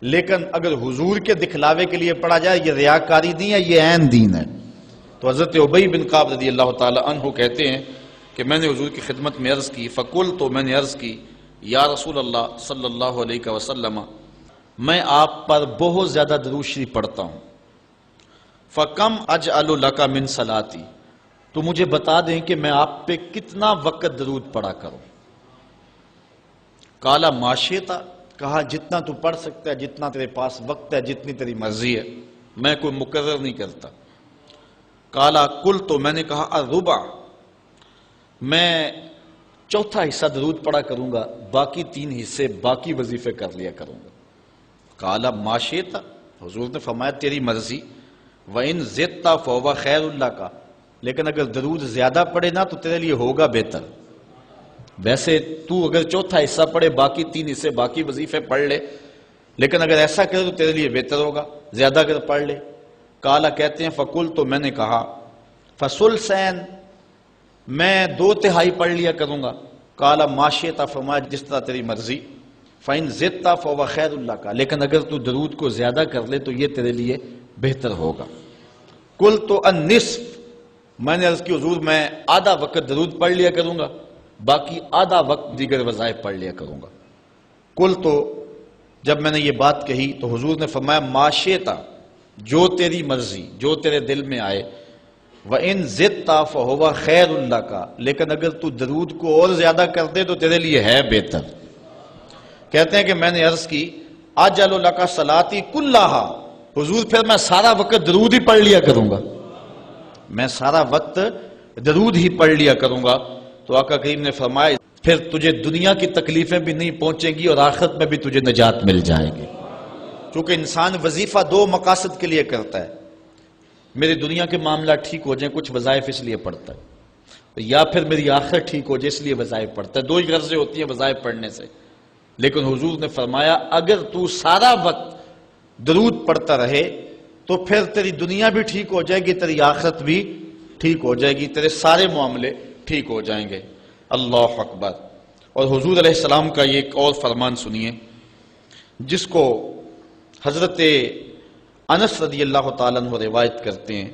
لیکن اگر حضور کے دکھلاوے کے لیے پڑھا جائے یہ ریاکاری نہیں ہے، یہ عین دین ہے۔ تو حضرت ابی بن کعب رضی اللہ تعالی عنہ کہتے ہیں کہ میں نے حضور کی خدمت میں عرض کی، فقل تو میں نے عرض کی یا رسول اللہ صلی اللہ علیہ وسلم، میں آپ پر بہت زیادہ درود شریف پڑھتا ہوں، فکم اجعل لک من صلاتی، تو مجھے بتا دیں کہ میں آپ پہ کتنا وقت درود پڑھا کروں؟ قال ما شئت، کہا جتنا تو پڑھ سکتا ہے، جتنا تیرے پاس وقت ہے، جتنی تیری مرضی ہے، میں کوئی مقرر نہیں کرتا۔ قال قلت، میں نے کہا الربع، میں چوتھا حصہ درود پڑھا کروں گا، باقی 3 حصے باقی وظیفے کر لیا کروں گا۔ قال ما شئت، حضور نے فرمایا تیری مرضی، وَإِن زِدْتَ فَهُوَ خَيْرٌ لَكَ، لیکن اگر درود زیادہ پڑھے نا تو تیرے لیے ہوگا بہتر۔ ویسے تو اگر چوتھا حصہ پڑھے، باقی 3 حصے باقی وظیفے پڑھ لے، لیکن اگر ایسا کرے تو تیرے لیے بہتر ہوگا، زیادہ اگر پڑھ لے۔ قال کہتے ہیں فقل، تو میں نے کہا فثلثین، میں 2/3 پڑھ لیا کروں گا۔ قال ما شئت، فرمایا جس طرح تیری مرضی، فَإِن زِدْتَ فَهُوَ خَيْرٌ لَكَ، لیکن اگر تو درود کو زیادہ کر لے تو یہ تیرے لیے بہتر ہوگا۔ قلت النصف، میں نے عرض کی حضور میں آدھا وقت درود پڑھ لیا کروں گا، باقی آدھا وقت دیگر وظائف پڑھ لیا کروں گا۔ قلت، جب میں نے یہ بات کہی تو حضور نے فرمایا ما شئت، جو تیری مرضی، جو تیرے دل میں آئے، وَإِن زِدْتَ فَهُوَ خَيْرٌ لَكَ، لیکن اگر تو درود کو اور زیادہ کر دے تو تیرے لیے ہے بہتر۔ کہتے ہیں کہ میں نے عرض کی اجعل لک صلاتی کلھا، حضور پھر میں سارا وقت درود ہی پڑھ لیا کروں گا، میں سارا وقت درود ہی پڑھ لیا کروں گا۔ تو آقا کریم نے فرمایا پھر تجھے دنیا کی تکلیفیں بھی نہیں پہنچیں گی اور آخرت میں بھی تجھے نجات مل جائے گی، کیونکہ انسان وظیفہ 2 مقاصد کے لیے کرتا ہے، میری دنیا کے معاملہ ٹھیک ہو جائیں، کچھ وظائف اس لیے پڑھتا ہے، یا پھر میری آخرت ٹھیک ہو جائے اس لیے وظائف پڑھتا ہے۔ 2 ہی غرضیں ہوتی ہیں وظائف پڑھنے سے، لیکن حضور نے فرمایا اگر تو سارا وقت درود پڑھتا رہے تو پھر تیری دنیا بھی ٹھیک ہو جائے گی، تیری آخرت بھی ٹھیک ہو جائے گی، تیرے سارے معاملے ٹھیک ہو جائیں گے۔ اللہ اکبر۔ اور حضور علیہ السلام کا یہ ایک اور فرمان سنیے جس کو حضرت انس رضی اللہ تعالیٰ عنہ روایت کرتے ہیں۔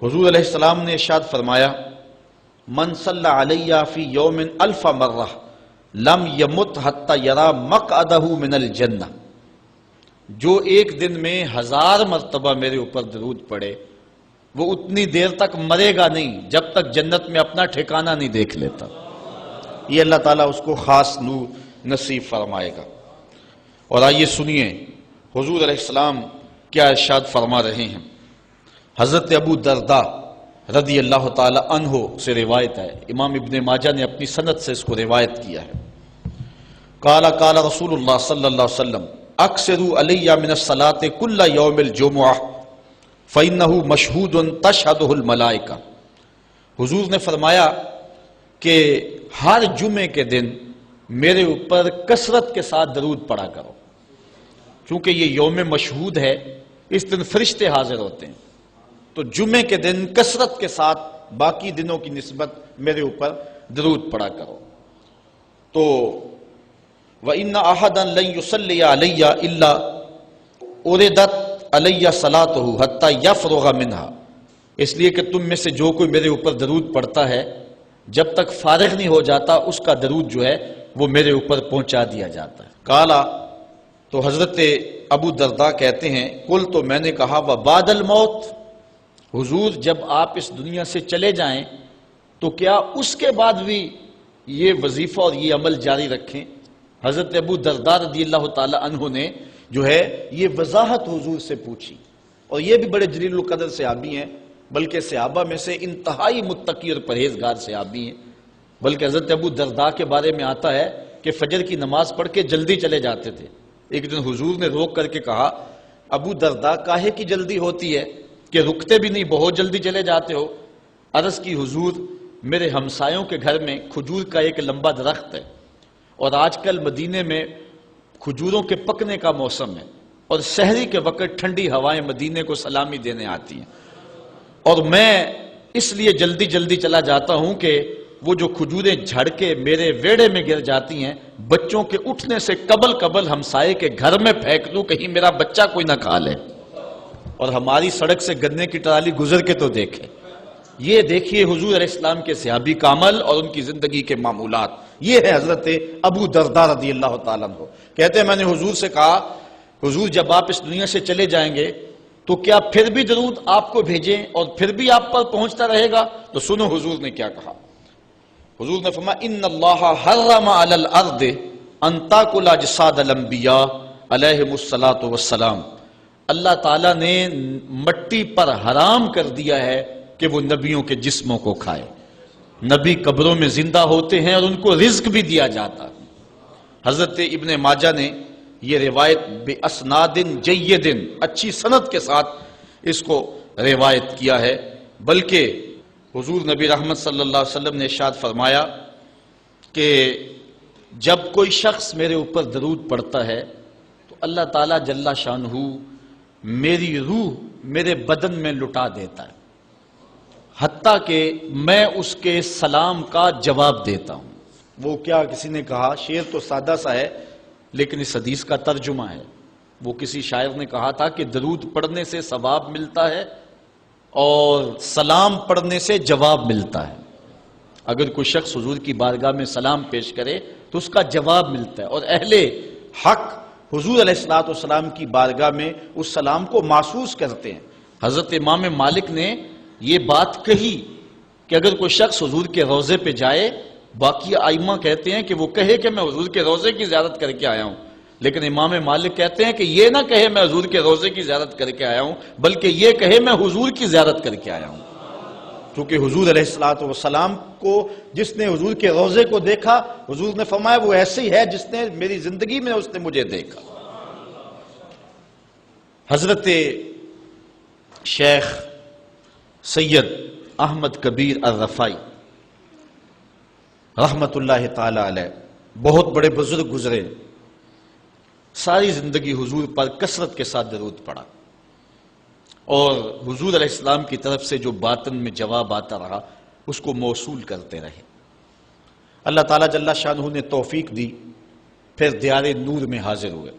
حضور علیہ السلام نے ارشاد فرمایا من صلی علی فی یوم 1000 مرہ لم یمت حتی یری مقعدہ من الجنہ، جو ایک دن میں 1000 مرتبہ میرے اوپر درود پڑے وہ اتنی دیر تک مرے گا نہیں جب تک جنت میں اپنا ٹھکانہ نہیں دیکھ لیتا۔ یہ اللہ تعالیٰ اس کو خاص نور نصیب فرمائے گا۔ اور آئیے سنیے حضور علیہ السلام کیا ارشاد فرما رہے ہیں۔ حضرت ابو درداء رضی اللہ تعالی عنہ سے روایت ہے، امام ابن ماجہ نے اپنی سند سے اس کو روایت کیا ہے۔ قال قال رسول اللہ صلی اللہ علیہ وسلم اکثروا علی من الصلاۃ کل یوم الجمعہ فإنہ مشہود تشہدہ الملائکہ، حضور نے فرمایا کہ ہر جمعے کے دن میرے اوپر کثرت کے ساتھ درود پڑھا کرو، چونکہ یہ یوم مشہود ہے، اس دن فرشتے حاضر ہوتے ہیں، تو جمعے کے دن کثرت کے ساتھ باقی دنوں کی نسبت میرے اوپر درود پڑھا کرو۔ تو وَإِنَّ أَحَدًا لَن يُصَلِّيَ عَلَيَّ إِلَّا أُرِدَتْ عَلَيَّ صَلَاتُهُ حَتَّى يَفْرُغَ مِنْهَا، اس لیے کہ تم میں سے جو کوئی میرے اوپر درود پڑھتا ہے جب تک فارغ نہیں ہو جاتا اس کا درود جو ہے وہ میرے اوپر پہنچا دیا جاتا ہے۔ قالا، تو حضرت ابو درداء کہتے ہیں قل، تو میں نے کہا وبعد الموت، حضور جب آپ اس دنیا سے چلے جائیں تو کیا اس کے بعد بھی یہ وظیفہ اور یہ عمل جاری رکھیں؟ حضرت ابو درداء رضی اللہ تعالی عنہ نے جو ہے یہ وضاحت حضور سے پوچھی، اور یہ بھی بڑے جلیل القدر صحابی ہیں، بلکہ صحابہ میں سے انتہائی متقی اور پرہیزگار صحابی ہیں۔ بلکہ حضرت ابو درداء کے بارے میں آتا ہے کہ فجر کی نماز پڑھ کے جلدی چلے جاتے تھے۔ ایک دن حضور نے روک کر کے کہا ابو درداء کاہے کی جلدی ہوتی ہے کہ رکتے بھی نہیں، بہت جلدی چلے جاتے ہو؟ عرض کی حضور میرے ہمسایوں کے گھر میں کھجور کا ایک لمبا درخت ہے، اور آج کل مدینے میں کھجوروں کے پکنے کا موسم ہے، اور سحری کے وقت ٹھنڈی ہوائیں مدینے کو سلامی دینے آتی ہیں، اور میں اس لیے جلدی جلدی چلا جاتا ہوں کہ وہ جو کھجوریں جھڑ کے میرے ویڑے میں گر جاتی ہیں بچوں کے اٹھنے سے قبل ہمسائے کے گھر میں پھینک دوں، کہیں میرا بچہ کوئی نہ کھا لے، اور ہماری سڑک سے گنے کی ٹرالی گزر کے تو دیکھے۔ یہ دیکھیے حضور علیہ السلام کے صحابی کا عمل اور ان کی زندگی کے معمولات. یہ ہے حضرت ابو درداء رضی اللہ تعالیٰ عنہ. کہتے ہیں میں نے حضور سے کہا حضور جب آپ اس دنیا سے چلے جائیں گے تو کیا پھر بھی درود آپ کو بھیجیں اور پھر بھی آپ پر پہنچتا رہے گا؟ تو سنو حضور نے کیا کہا. حضور نے فرمایا ان اللہ حرم علی الارض ان تاکل اجساد الانبیاء علیہم الصلاۃ والسلام. اللہ تعالیٰ نے مٹی پر حرام کر دیا ہے کہ وہ نبیوں کے جسموں کو کھائے. نبی قبروں میں زندہ ہوتے ہیں اور ان کو رزق بھی دیا جاتا. حضرت ابن ماجہ نے یہ روایت بے اسناد جید اچھی سند کے ساتھ اس کو روایت کیا ہے. بلکہ حضور نبی رحمت صلی اللہ علیہ وسلم نے ارشاد فرمایا کہ جب کوئی شخص میرے اوپر درود پڑھتا ہے تو اللہ تعالیٰ جل شانہ میری روح میرے بدن میں لٹا دیتا ہے حتیٰ کہ میں اس کے سلام کا جواب دیتا ہوں. وہ کیا کسی نے کہا، شعر تو سادہ سا ہے لیکن اس حدیث کا ترجمہ ہے. وہ کسی شاعر نے کہا تھا کہ درود پڑھنے سے ثواب ملتا ہے اور سلام پڑھنے سے جواب ملتا ہے. اگر کوئی شخص حضور کی بارگاہ میں سلام پیش کرے تو اس کا جواب ملتا ہے، اور اہل حق حضور علیہ السلام کی بارگاہ میں اس سلام کو محسوس کرتے ہیں. حضرت امام مالک نے یہ بات کہی کہ اگر کوئی شخص حضور کے روضے پہ جائے، باقی ائمہ کہتے ہیں کہ وہ کہے کہ میں حضور کے روضے کی زیارت کر کے آیا ہوں، لیکن امام مالک کہتے ہیں کہ یہ نہ کہے میں حضور کے روضے کی زیارت کر کے آیا ہوں، بلکہ یہ کہے میں حضور کی زیارت کر کے آیا ہوں. کیونکہ حضور علیہ السلام کو جس نے حضور کے روضے کو دیکھا، حضور نے فرمایا وہ ایسے ہی ہے جس نے میری زندگی میں اس نے مجھے دیکھا. حضرت شیخ سید احمد کبیر الرفائی رحمت اللہ تعالی علیہ بہت بڑے بزرگ گزرے، ساری زندگی حضور پر کثرت کے ساتھ درود پڑا اور حضور علیہ السلام کی طرف سے جو باطن میں جواب آتا رہا اس کو موصول کرتے رہے. اللہ تعالیٰ جل شانہ نے توفیق دی، پھر دیار نور میں حاضر ہوئے.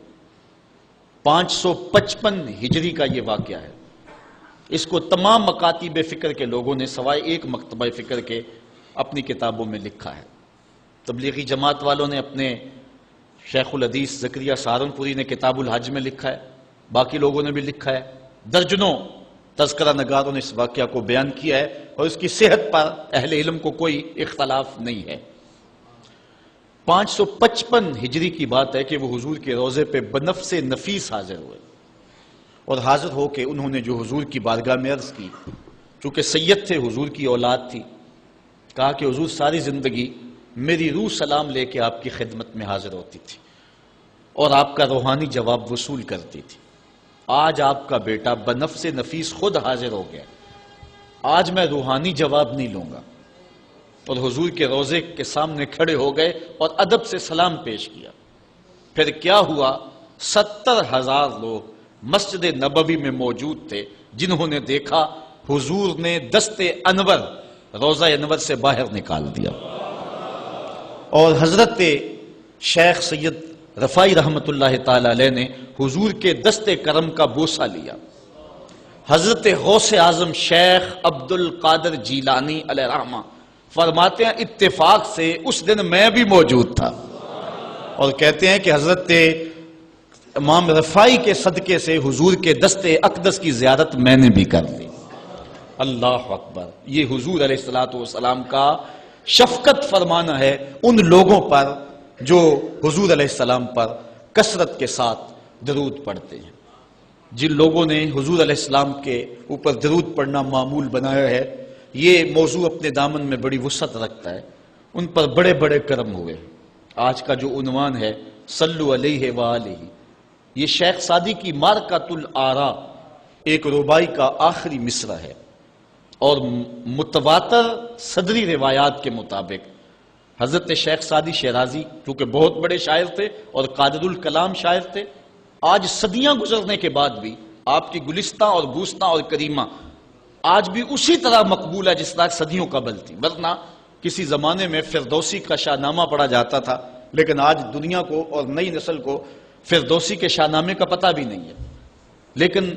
555 ہجری کا یہ واقعہ ہے. اس کو تمام مکاتب فکر کے لوگوں نے سوائے ایک مکتبہ فکر کے اپنی کتابوں میں لکھا ہے. تبلیغی جماعت والوں نے اپنے شیخ الحدیث زکریا سہارنپوری نے کتاب الحج میں لکھا ہے، باقی لوگوں نے بھی لکھا ہے. درجنوں تذکرہ نگاروں نے اس واقعہ کو بیان کیا ہے اور اس کی صحت پر اہل علم کو کوئی اختلاف نہیں ہے. 555 ہجری کی بات ہے کہ وہ حضور کے روضے پہ بنفس نفیس حاضر ہوئے، اور حاضر ہو کے انہوں نے جو حضور کی بارگاہ میں عرض کی، چونکہ سید تھے، حضور کی اولاد تھی، کہا کہ حضور ساری زندگی میری روح سلام لے کے آپ کی خدمت میں حاضر ہوتی تھی اور آپ کا روحانی جواب وصول کرتی تھی. آج آپ کا بیٹا بنفس نفیس خود حاضر ہو گیا، آج میں روحانی جواب نہیں لوں گا. اور حضور کے روضے کے سامنے کھڑے ہو گئے اور ادب سے سلام پیش کیا. پھر کیا ہوا، 70,000 لوگ مسجد نبوی میں موجود تھے جنہوں نے دیکھا حضور نے دست انور روضہ انور سے باہر نکال دیا. اور حضرت شیخ سید رفائی رحمت اللہ تعالی علیہ نے حضور کے دست کرم کا بوسہ لیا. حضرت غوث اعظم شیخ عبد القادر جیلانی علیہ رحمہ فرماتے ہیں اتفاق سے اس دن میں بھی موجود تھا، اور کہتے ہیں کہ حضرت امام رفائی کے صدقے سے حضور کے دست اقدس کی زیارت میں نے بھی کر لی. اللہ اکبر. یہ حضور علیہ السلام کا شفقت فرمانا ہے ان لوگوں پر جو حضور علیہ السلام پر کثرت کے ساتھ درود پڑھتے ہیں. جن لوگوں نے حضور علیہ السلام کے اوپر درود پڑھنا معمول بنایا ہے، یہ موضوع اپنے دامن میں بڑی وسعت رکھتا ہے، ان پر بڑے بڑے کرم ہوئے. آج کا جو عنوان ہے صلو علیہ وآلہ، یہ شیخ سعدی کی مارکۃ الآراء ایک ربائی کا آخری مصرع ہے، اور متواتر صدری روایات کے مطابق حضرت شیخ سعدی شیرازی کیونکہ بہت بڑے شاعر تھے اور قادر الکلام شاعر تھے، آج صدیاں گزرنے کے بعد بھی آپ کی گلستہ اور بوستہ اور کریمہ آج بھی اسی طرح مقبول ہے جس طرح صدیوں قبل تھی. ورنہ کسی زمانے میں فردوسی کا شاہ نامہ پڑھا جاتا تھا، لیکن آج دنیا کو اور نئی نسل کو فردوسی کے شاہ نامے کا پتہ بھی نہیں ہے. لیکن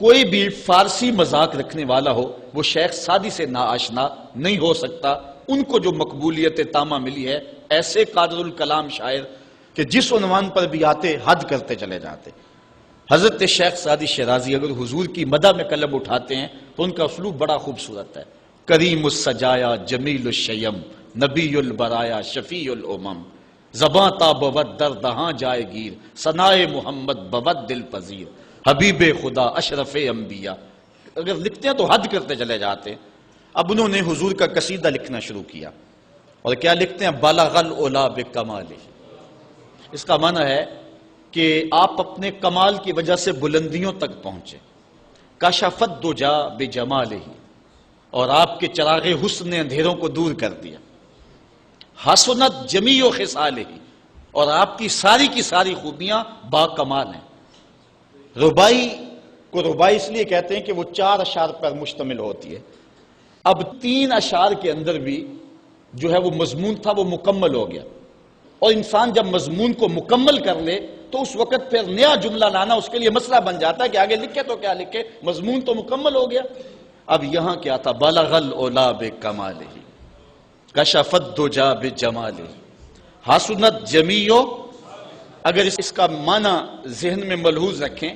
کوئی بھی فارسی مذاق رکھنے والا ہو وہ شیخ سعدی سے ناآشنا نہیں ہو سکتا. ان کو جو مقبولیت تامہ ملی ہے، ایسے قادر الکلام شاعر کہ جس عنوان پر بھی آتے حد کرتے چلے جاتے. حضرت شیخ سعدی شیرازی اگر حضور کی مدح میں قلم اٹھاتے ہیں تو ان کا اسلوب بڑا خوبصورت ہے. کریم السجایا جمیل الشیم نبی البرایا شفیع الامم، زباں تا بود در دہاں جائے گیر ثنائے محمد بود دل پذیر، حبیب خدا اشرف انبیاء. اگر لکھتے ہیں تو حد کرتے چلے جاتے. اب انہوں نے حضور کا قصیدہ لکھنا شروع کیا، اور کیا لکھتے ہیں؟ بلغ العلا بکمالہ. اس کا معنی ہے کہ آپ اپنے کمال کی وجہ سے بلندیوں تک پہنچے. کشف الدجا بجمالہ، اور آپ کے چراغ حسن نے اندھیروں کو دور کر دیا. حسنت جمیع خصالہ، اور آپ کی ساری خوبیاں با کمال ہیں. ربائی کو ربائی اس لیے کہتے ہیں کہ وہ 4 اشعار پر مشتمل ہوتی ہے. اب 3 اشعار کے اندر بھی جو ہے وہ مضمون تھا وہ مکمل ہو گیا، اور انسان جب مضمون کو مکمل کر لے تو اس وقت پھر نیا جملہ لانا اس کے لیے مسئلہ بن جاتا ہے کہ آگے لکھے تو کیا لکھے، مضمون تو مکمل ہو گیا. اب یہاں کیا تھا؟ بلغ العلا بکمالہ کشف الدجا بجمالہ حسنت جمیع. اگر اس کا معنی ذہن میں ملحوظ رکھیں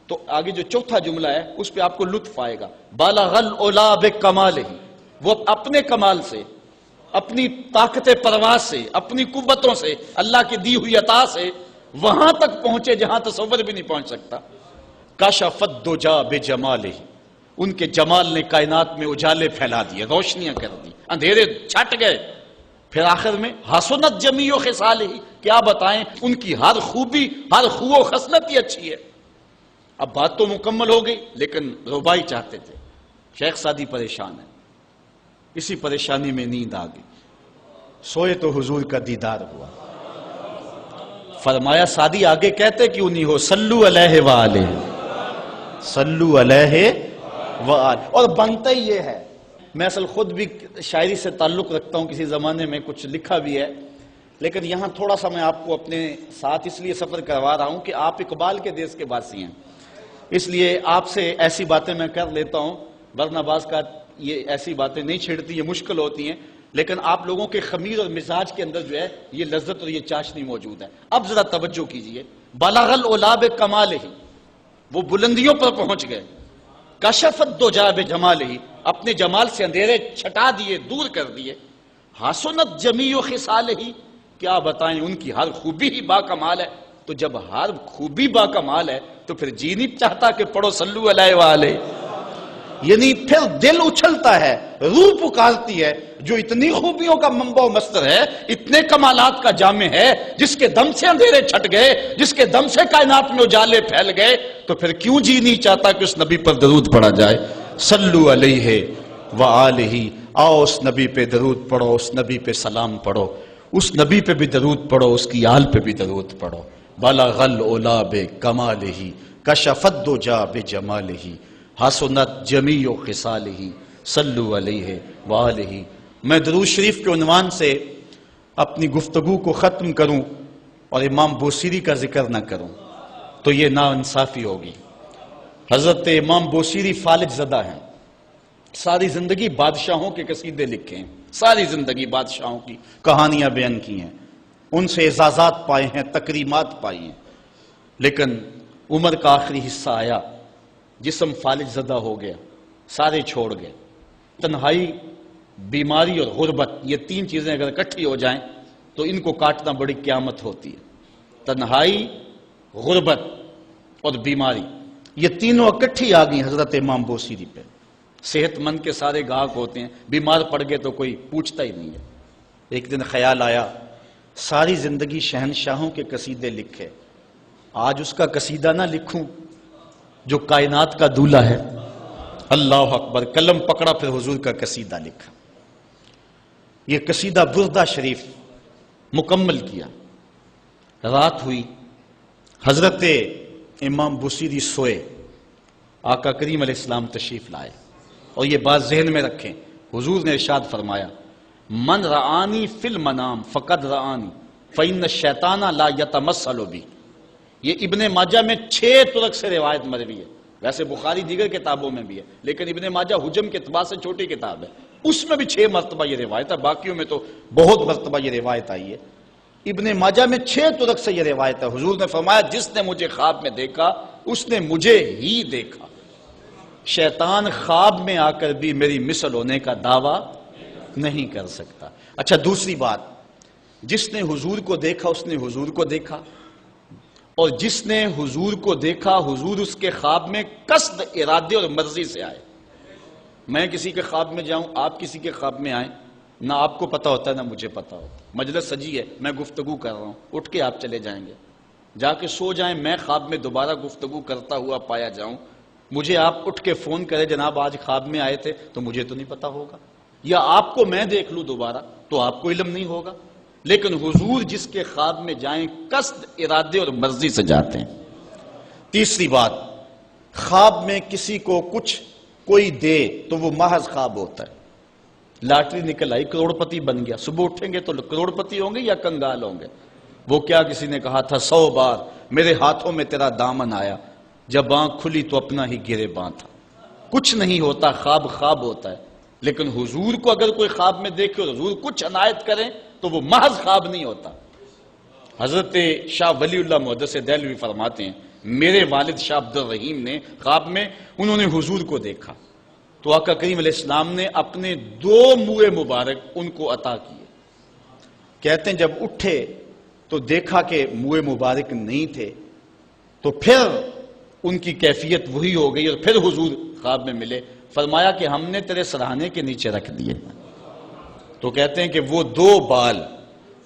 تو آگے جو چوتھا جملہ ہے اس پہ آپ کو لطف آئے گا. بلغ العلا بکمالہ، وہ اپنے کمال سے، اپنی طاقت پرواز سے، اپنی قوتوں سے، اللہ کی دی ہوئی عطا سے وہاں تک پہنچے جہاں تصور بھی نہیں پہنچ سکتا. کشف الدجا بجمالہ، ان کے جمال نے کائنات میں اجالے پھیلا دیے، روشنیاں کر دی، اندھیرے چھٹ گئے. پھر آخر میں حسنت جمیع خصالہ، کیا بتائیں ان کی ہر خوبی، ہر خو و خصلت ہی اچھی ہے. اب بات تو مکمل ہو گئی، لیکن ربائی چاہتے تھے. شیخ سعدی پریشان ہے، اسی پریشانی میں نیند آ گئی. سوئے تو حضور کا دیدار ہوا. فرمایا سعدی آگے کہتے کیوں نہیں ہو؟ صلو علیہ وآلہ، صلو علیہ وآلہ. اور بنتا ہی یہ ہے. میں اصل خود بھی شاعری سے تعلق رکھتا ہوں، کسی زمانے میں کچھ لکھا بھی ہے، لیکن یہاں تھوڑا سا میں آپ کو اپنے ساتھ اس لیے سفر کروا رہا ہوں کہ آپ اقبال کے دیس کے باسی ہیں، اس لیے آپ سے ایسی باتیں میں کر لیتا ہوں، ورنہ بعض کا یہ ایسی باتیں نہیں چھیڑتی، یہ مشکل ہوتی ہیں. لیکن آپ لوگوں کے خمیر اور مزاج کے اندر جو ہے یہ لذت اور یہ چاشنی موجود ہے. اب ذرا توجہ کیجئے. بلغ العلا بکمالہ، وہ بلندیوں پر پہنچ گئے. کشف الدجا بجمالہ، اپنے جمال سے اندھیرے چھٹا دیے، دور کر دیے. حسنت جمیع خصالہ، کیا بتائیں ان کی ہر خوبی ہی با کمال ہے. تو جب ہر خوبی با کمال ہے تو پھر جی نہیں چاہتا کہ پڑھو صلو علیہ وآلہ. یعنی پھر دل اچھلتا ہے، روح پکارتی ہے. جو اتنی خوبیوں کا منبع و مصدر ہے، اتنے کمالات کا جامع ہے، جس کے دم سے اندھیرے چھٹ گئے، جس کے دم سے کائنات میں اجالے پھیل گئے، تو پھر کیوں جی نہیں چاہتا کہ اس نبی پر درود پڑھا جائے؟ صلو علیہ وآلہ. آؤ اس نبی پہ درود پڑھو، اس نبی پہ سلام پڑھو، اس نبی پہ بھی درود پڑھو، اس کی آل پہ بھی درود پڑھو. بلغ العلا بکمالہ کشف الدجا بجمالہ حسنت جمیع خصالہ صلو علیہ وآلہ. میں درود شریف کے عنوان سے اپنی گفتگو کو ختم کروں اور امام بوصیری کا ذکر نہ کروں تو یہ ناانصافی ہوگی. حضرت امام بوصیری فالج زدہ ہیں، ساری زندگی بادشاہوں کے قصیدے لکھے ہیں، ساری زندگی بادشاہوں کی کہانیاں بیان کی ہیں، ان سے اعزازات پائے ہیں، تکریمات پائی ہیں. لیکن عمر کا آخری حصہ آیا، جسم فالج زدہ ہو گیا، سارے چھوڑ گئے. تنہائی، بیماری اور غربت، یہ 3 چیزیں اگر اکٹھی ہو جائیں تو ان کو کاٹنا بڑی قیامت ہوتی ہے. تنہائی، غربت اور بیماری، یہ تینوں اکٹھی آ گئی حضرت امام بوصیری پہ. صحت مند کے سارے گاہک ہوتے ہیں، بیمار پڑ گئے تو کوئی پوچھتا ہی نہیں ہے. ایک دن خیال آیا ساری زندگی شہنشاہوں کے قصیدے لکھے، آج اس کا قصیدہ نہ لکھوں جو کائنات کا دولہ ہے. اللہ اکبر. قلم پکڑا، پھر حضور کا قصیدہ لکھا. یہ قصیدہ بردہ شریف مکمل کیا. رات ہوئی، حضرت امام بوصیری سوئے، آقا کریم علیہ السلام تشریف لائے. اور یہ بات ذہن میں رکھیں، حضور نے ارشاد فرمایا من رآنی فی المنام فقد رآنی فإن الشیطان لا یتمثل بی. یہ ابن ماجہ میں 6 طرق سے روایت مروی ہے. ویسے بخاری دیگر کتابوں میں بھی ہے، لیکن ابن ماجہ حجم کے اعتبار سے چھوٹی کتاب ہے، اس میں بھی 6 مرتبہ یہ روایت ہے، باقیوں میں تو بہت مرتبہ یہ روایت آئی ہے۔ ابن ماجہ میں 6 طرق سے یہ روایت ہے۔ حضور نے فرمایا جس نے مجھے خواب میں دیکھا اس نے مجھے ہی دیکھا، شیطان خواب میں آ کر بھی میری مثل ہونے کا دعویٰ نہیں کر سکتا۔ اچھا دوسری بات، جس نے حضور کو دیکھا اس نے حضور کو دیکھا، اور جس نے حضور کو دیکھا حضور اس کے خواب میں قصد، ارادے اور مرضی سے آئے۔ میں کسی کے خواب میں جاؤں، آپ کسی کے خواب میں آئیں، نہ آپ کو پتا ہوتا ہے نہ مجھے پتا ہوتا، مجلس سجی ہے، میں گفتگو کر رہا ہوں، اٹھ کے آپ چلے جائیں گے، جا کے سو جائیں، میں خواب میں دوبارہ گفتگو کرتا ہوا پایا جاؤں، مجھے آپ اٹھ کے فون کرے جناب آج خواب میں آئے تھے، تو مجھے تو نہیں پتا ہوگا، یا آپ کو میں دیکھ لوں دوبارہ تو آپ کو علم نہیں ہوگا۔ لیکن حضور جس کے خواب میں جائیں قصد، ارادے اور مرضی سے جاتے ہیں۔ تیسری بات، خواب میں کسی کو کچھ کوئی دے تو وہ محض خواب ہوتا ہے۔ لاٹری نکل آئی، کروڑ پتی بن گیا، صبح اٹھیں گے تو کروڑ پتی ہوں گے یا کنگال ہوں گے؟ وہ کیا کسی نے کہا تھا 100 بار میرے ہاتھوں میں تیرا دامن آیا، جب آنکھ کھلی تو اپنا ہی گریباں تھا۔ کچھ نہیں ہوتا، خواب خواب ہوتا ہے۔ لیکن حضور کو اگر کوئی خواب میں دیکھے اور حضور کچھ عنایت کریں تو وہ محض خواب نہیں ہوتا۔ حضرت شاہ ولی اللہ محدث دہلوی فرماتے ہیں میرے والد شاہ عبد الرحیم نے خواب میں انہوں نے حضور کو دیکھا تو آقا کریم علیہ السلام نے اپنے 2 منہ مبارک ان کو عطا کیے۔ کہتے ہیں جب اٹھے تو دیکھا کہ منہ مبارک نہیں تھے، تو پھر ان کی کیفیت وہی ہو گئی اور پھر حضور خواب میں ملے، فرمایا کہ ہم نے تیرے سرہانے کے نیچے رکھ دیے۔ تو کہتے ہیں کہ وہ 2 بال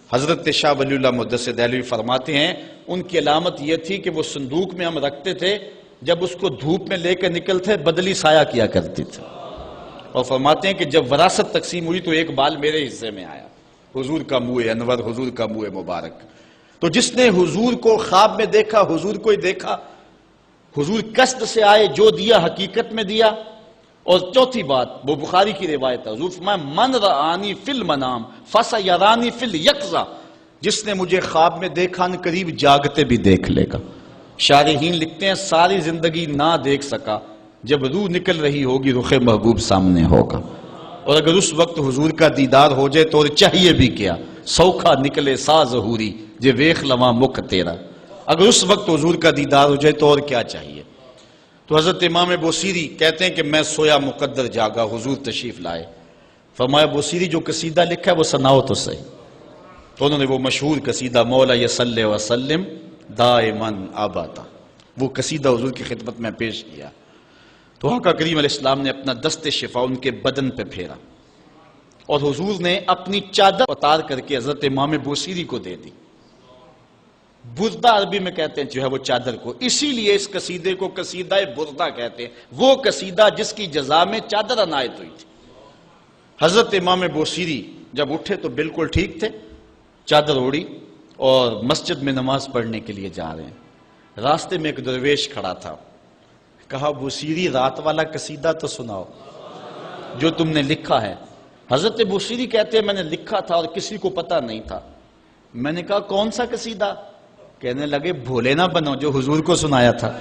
حضرت شاہ ولی اللہ محدث دہلوی فرماتے ہیں ان کی علامت یہ تھی کہ وہ صندوق میں ہم رکھتے تھے، جب اس کو دھوپ میں لے کے نکلتے بدلی سایہ کیا کرتی تھی، اور فرماتے ہیں کہ جب وراثت تقسیم ہوئی تو 1 بال میرے حصے میں آیا، حضور کا منہ انور، حضور کا منہ مبارک۔ تو جس نے حضور کو خواب میں دیکھا حضور کو ہی دیکھا، حضور قصد سے آئے، جو دیا حقیقت میں دیا۔ اور چوتھی بات، وہ بخاری کی روایت ہے، حضور فرمایا من رآنی فی المنام فسیرانی فی الیقظہ، جس نے مجھے خواب میں دیکھا ان قریب جاگتے بھی دیکھ لے گا۔ شارحین لکھتے ہیں ساری زندگی نہ دیکھ سکا، جب روح نکل رہی ہوگی رخ محبوب سامنے ہوگا، اور اگر اس وقت حضور کا دیدار ہو جائے تو اور چاہیے بھی کیا، سوکھا نکلے سا ظہوری جے ویخ لواں مکھ تیرا، اگر اس وقت حضور کا دیدار ہو جائے تو اور کیا چاہیے۔ تو حضرت امام بوصیری کہتے ہیں کہ میں سویا مقدر جاگا، حضور تشریف لائے، فرمایا بوصیری جو قصیدہ لکھا ہے وہ سناؤ تو صحیح۔ تو انہوں نے وہ مشہور قصیدہ مولا یصلی وسلم دائماً ابدا، وہ قصیدہ حضور کی خدمت میں پیش کیا۔ تو آقا کریم علیہ السلام نے اپنا دست شفا ان کے بدن پہ پھیرا، اور حضور نے اپنی چادر اتار کر کے حضرت امام بوصیری کو دے دی۔ بردہ عربی میں کہتے ہیں جو ہے وہ چادر کو، اسی لیے اس قصیدے کو قصیدہ بردہ کہتے ہیں، وہ قصیدہ جس کی جزا میں چادر عنایت ہوئی تھی۔ حضرت امام بوصیری جب اٹھے تو بالکل ٹھیک تھے، چادر اوڑی اور مسجد میں نماز پڑھنے کے لیے جا رہے ہیں۔ راستے میں ایک درویش کھڑا تھا، کہا بوصیری رات والا قصیدہ تو سناؤ جو تم نے لکھا ہے۔ حضرت بوصیری کہتے ہیں میں نے لکھا تھا اور کسی کو پتہ نہیں تھا۔ میں نے کہا کون سا قصیدہ؟ کہنے لگے بھولے نہ بنو، جو حضور کو سنایا تھا۔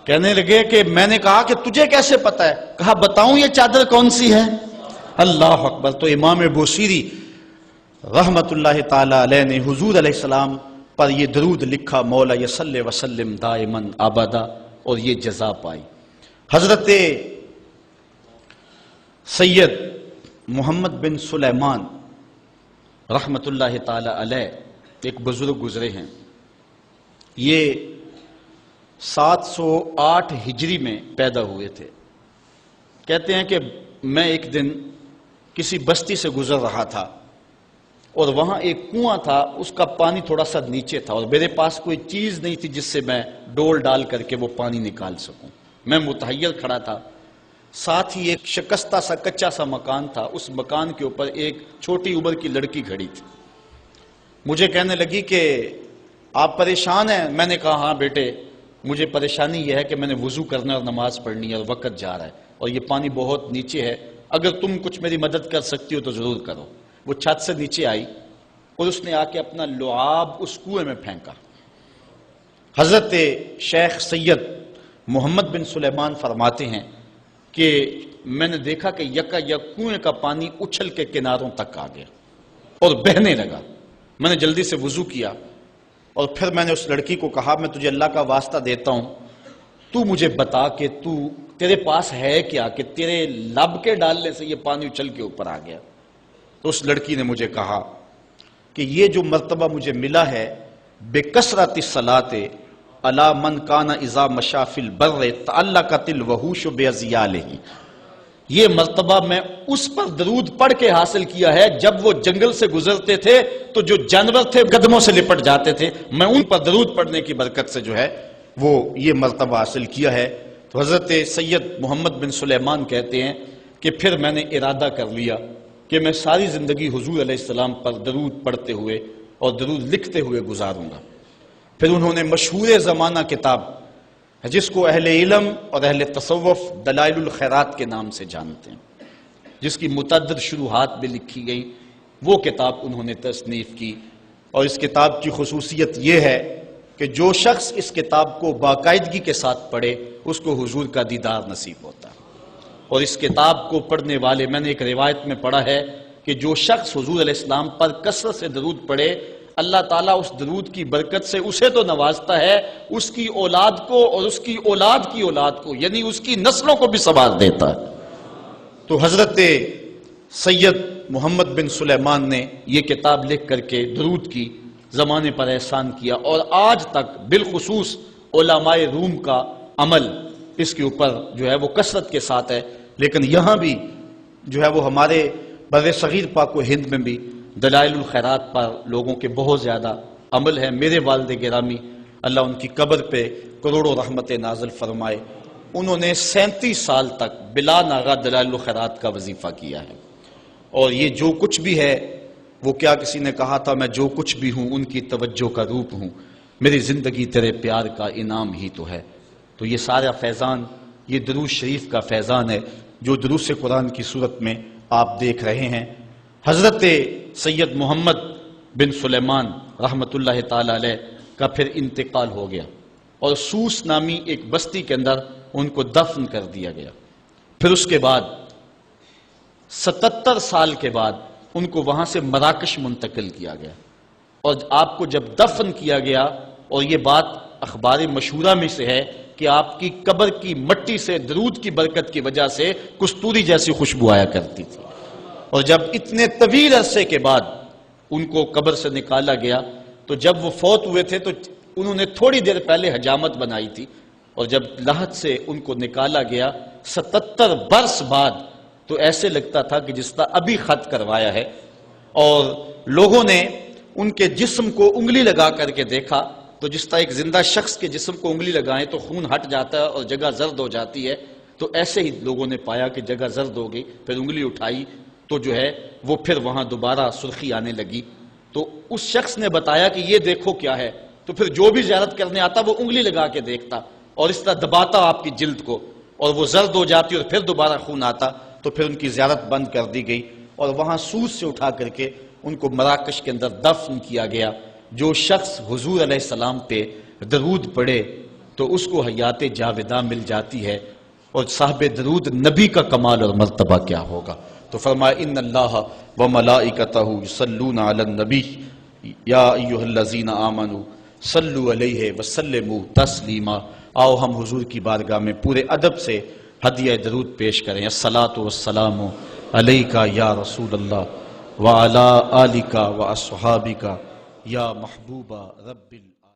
کہنے لگے کہ میں نے کہا کہ تجھے کیسے پتا ہے؟ کہا بتاؤں یہ چادر کون سی ہے؟ اللہ اکبر! تو امام بوصیری رحمت اللہ تعالی علیہ نے حضور علیہ السلام پر یہ درود لکھا مولا یصلی وسلم دائماً ابدا، اور یہ جزا پائی۔ حضرت سید محمد بن سلیمان رحمت اللہ تعالی علیہ ایک بزرگ گزرے ہیں، یہ 708 ہجری میں پیدا ہوئے تھے۔ کہتے ہیں کہ میں ایک دن کسی بستی سے گزر رہا تھا اور وہاں ایک کنواں تھا، اس کا پانی تھوڑا سا نیچے تھا، اور میرے پاس کوئی چیز نہیں تھی جس سے میں ڈول ڈال کر کے وہ پانی نکال سکوں۔ میں متحیر کھڑا تھا، ساتھ ہی ایک شکستہ سا کچا سا مکان تھا، اس مکان کے اوپر ایک چھوٹی عمر کی لڑکی کھڑی تھی۔ مجھے کہنے لگی کہ آپ پریشان ہیں؟ میں نے کہا ہاں بیٹے، مجھے پریشانی یہ ہے کہ میں نے وضو کرنا اور نماز پڑھنی ہے اور وقت جا رہا ہے اور یہ پانی بہت نیچے ہے، اگر تم کچھ میری مدد کر سکتی ہو تو ضرور کرو۔ وہ چھت سے نیچے آئی اور اس نے آ کے اپنا لعاب اس کنویں میں پھینکا۔ حضرت شیخ سید محمد بن سلیمان فرماتے ہیں کہ میں نے دیکھا کہ یکا یک کنویں کا پانی اچھل کے کناروں تک آ گیا اور بہنے لگا۔ میں نے جلدی سے وضو کیا اور پھر میں نے اس لڑکی کو کہا میں تجھے اللہ کا واسطہ دیتا ہوں، تو مجھے بتا کہ تیرے پاس ہے کیا کہ تیرے لب کے ڈالنے سے یہ پانی اچھل کے اوپر آ گیا؟ تو اس لڑکی نے مجھے کہا کہ یہ جو مرتبہ مجھے ملا ہے بکثرت الصلاۃ علی من کان اذا مشى فی البر تعلقت الوحوش باذیالہ، یہ مرتبہ میں اس پر درود پڑھ کے حاصل کیا ہے جب وہ جنگل سے گزرتے تھے تو جو جانور تھے قدموں سے لپٹ جاتے تھے، میں ان پر درود پڑھنے کی برکت سے جو ہے وہ یہ مرتبہ حاصل کیا ہے۔ تو حضرت سید محمد بن سلیمان کہتے ہیں کہ پھر میں نے ارادہ کر لیا کہ میں ساری زندگی حضور علیہ السلام پر درود پڑھتے ہوئے اور درود لکھتے ہوئے گزاروں گا۔ پھر انہوں نے مشہور زمانہ کتاب جس کو اہل علم اور اہل تصوف دلائل الخیرات کے نام سے جانتے ہیں، جس کی متعدد شروحات بھی لکھی گئی، وہ کتاب انہوں نے تصنیف کی۔ اور اس کتاب کی خصوصیت یہ ہے کہ جو شخص اس کتاب کو باقاعدگی کے ساتھ پڑھے اس کو حضور کا دیدار نصیب ہوتا ہے۔ اور اس کتاب کو پڑھنے والے، میں نے ایک روایت میں پڑھا ہے کہ جو شخص حضور علیہ السلام پر کثرت سے درود پڑھے، اللہ تعالیٰ اس درود کی برکت سے اسے تو نوازتا ہے، اس کی اولاد کو اور اس کی اولاد کی اولاد کو، یعنی اس کی نسلوں کو بھی سنوار دیتا ہے۔ تو حضرت سید محمد بن سلیمان نے یہ کتاب لکھ کر کے درود کی زمانے پر احسان کیا، اور آج تک بالخصوص علماء روم کا عمل اس کے اوپر جو ہے وہ کثرت کے ساتھ ہے۔ لیکن یہاں بھی جو ہے وہ ہمارے بر صغیر پاک و ہند میں بھی دلائل الخیرات پر لوگوں کے بہت زیادہ عمل ہے۔ میرے والد گرامی اللہ ان کی قبر پہ کروڑوں رحمت نازل فرمائے، انہوں نے 37 سال تک بلا ناغہ دلائل الخیرات کا وظیفہ کیا ہے۔ اور یہ جو کچھ بھی ہے وہ کیا کسی نے کہا تھا میں جو کچھ بھی ہوں ان کی توجہ کا روپ ہوں، میری زندگی تیرے پیار کا انعام ہی تو ہے۔ تو یہ سارا فیضان یہ درود شریف کا فیضان ہے جو دروس قرآن کی صورت میں آپ دیکھ رہے ہیں۔ حضرت سید محمد بن سلیمان رحمت اللہ تعالی علیہ کا پھر انتقال ہو گیا اور سوس نامی ایک بستی کے اندر ان کو دفن کر دیا گیا۔ پھر اس کے بعد 77 سال کے بعد ان کو وہاں سے مراکش منتقل کیا گیا، اور آپ کو جب دفن کیا گیا، اور یہ بات اخبار مشہورہ میں سے ہے کہ آپ کی قبر کی مٹی سے درود کی برکت کی وجہ سے کستوری جیسی خوشبو آیا کرتی تھی، اور جب اتنے طویل عرصے کے بعد ان کو قبر سے نکالا گیا تو جب وہ فوت ہوئے تھے تو انہوں نے تھوڑی دیر پہلے حجامت بنائی تھی، اور جب لحد سے ان کو نکالا گیا 77 برس بعد تو ایسے لگتا تھا کہ جس طرح ابھی خط کروایا ہے۔ اور لوگوں نے ان کے جسم کو انگلی لگا کر کے دیکھا تو جس طرح ایک زندہ شخص کے جسم کو انگلی لگائیں تو خون ہٹ جاتا ہے اور جگہ زرد ہو جاتی ہے، تو ایسے ہی لوگوں نے پایا کہ جگہ زرد ہو گئی، پھر انگلی اٹھائی تو جو ہے وہ پھر وہاں دوبارہ سرخی آنے لگی۔ تو اس شخص نے بتایا کہ یہ دیکھو کیا ہے، تو پھر جو بھی زیارت کرنے آتا وہ انگلی لگا کے دیکھتا اور اس طرح دباتا آپ کی جلد کو، اور وہ زرد ہو جاتی اور پھر دوبارہ خون آتا، تو پھر ان کی زیارت بند کر دی گئی، اور وہاں سوس سے اٹھا کر کے ان کو مراکش کے اندر دفن کیا گیا۔ جو شخص حضور علیہ السلام پہ درود پڑھے تو اس کو حیات جاودہ مل جاتی ہے، اور صاحب درود نبی کا کمال اور مرتبہ کیا ہوگا۔ تو فرمایا ان اللہ وملائکتہ یصلون علی النبی یا ایھا الذین آمنوا صلوا علیہ وسلموا تسلیما۔ آؤ ہم حضور کی بارگاہ میں پورے ادب سے ہدیہ درود پیش کریں۔ الصلاۃ والسلام علیک یا رسول اللہ وعلی آلک واصحابک یا محبوب رب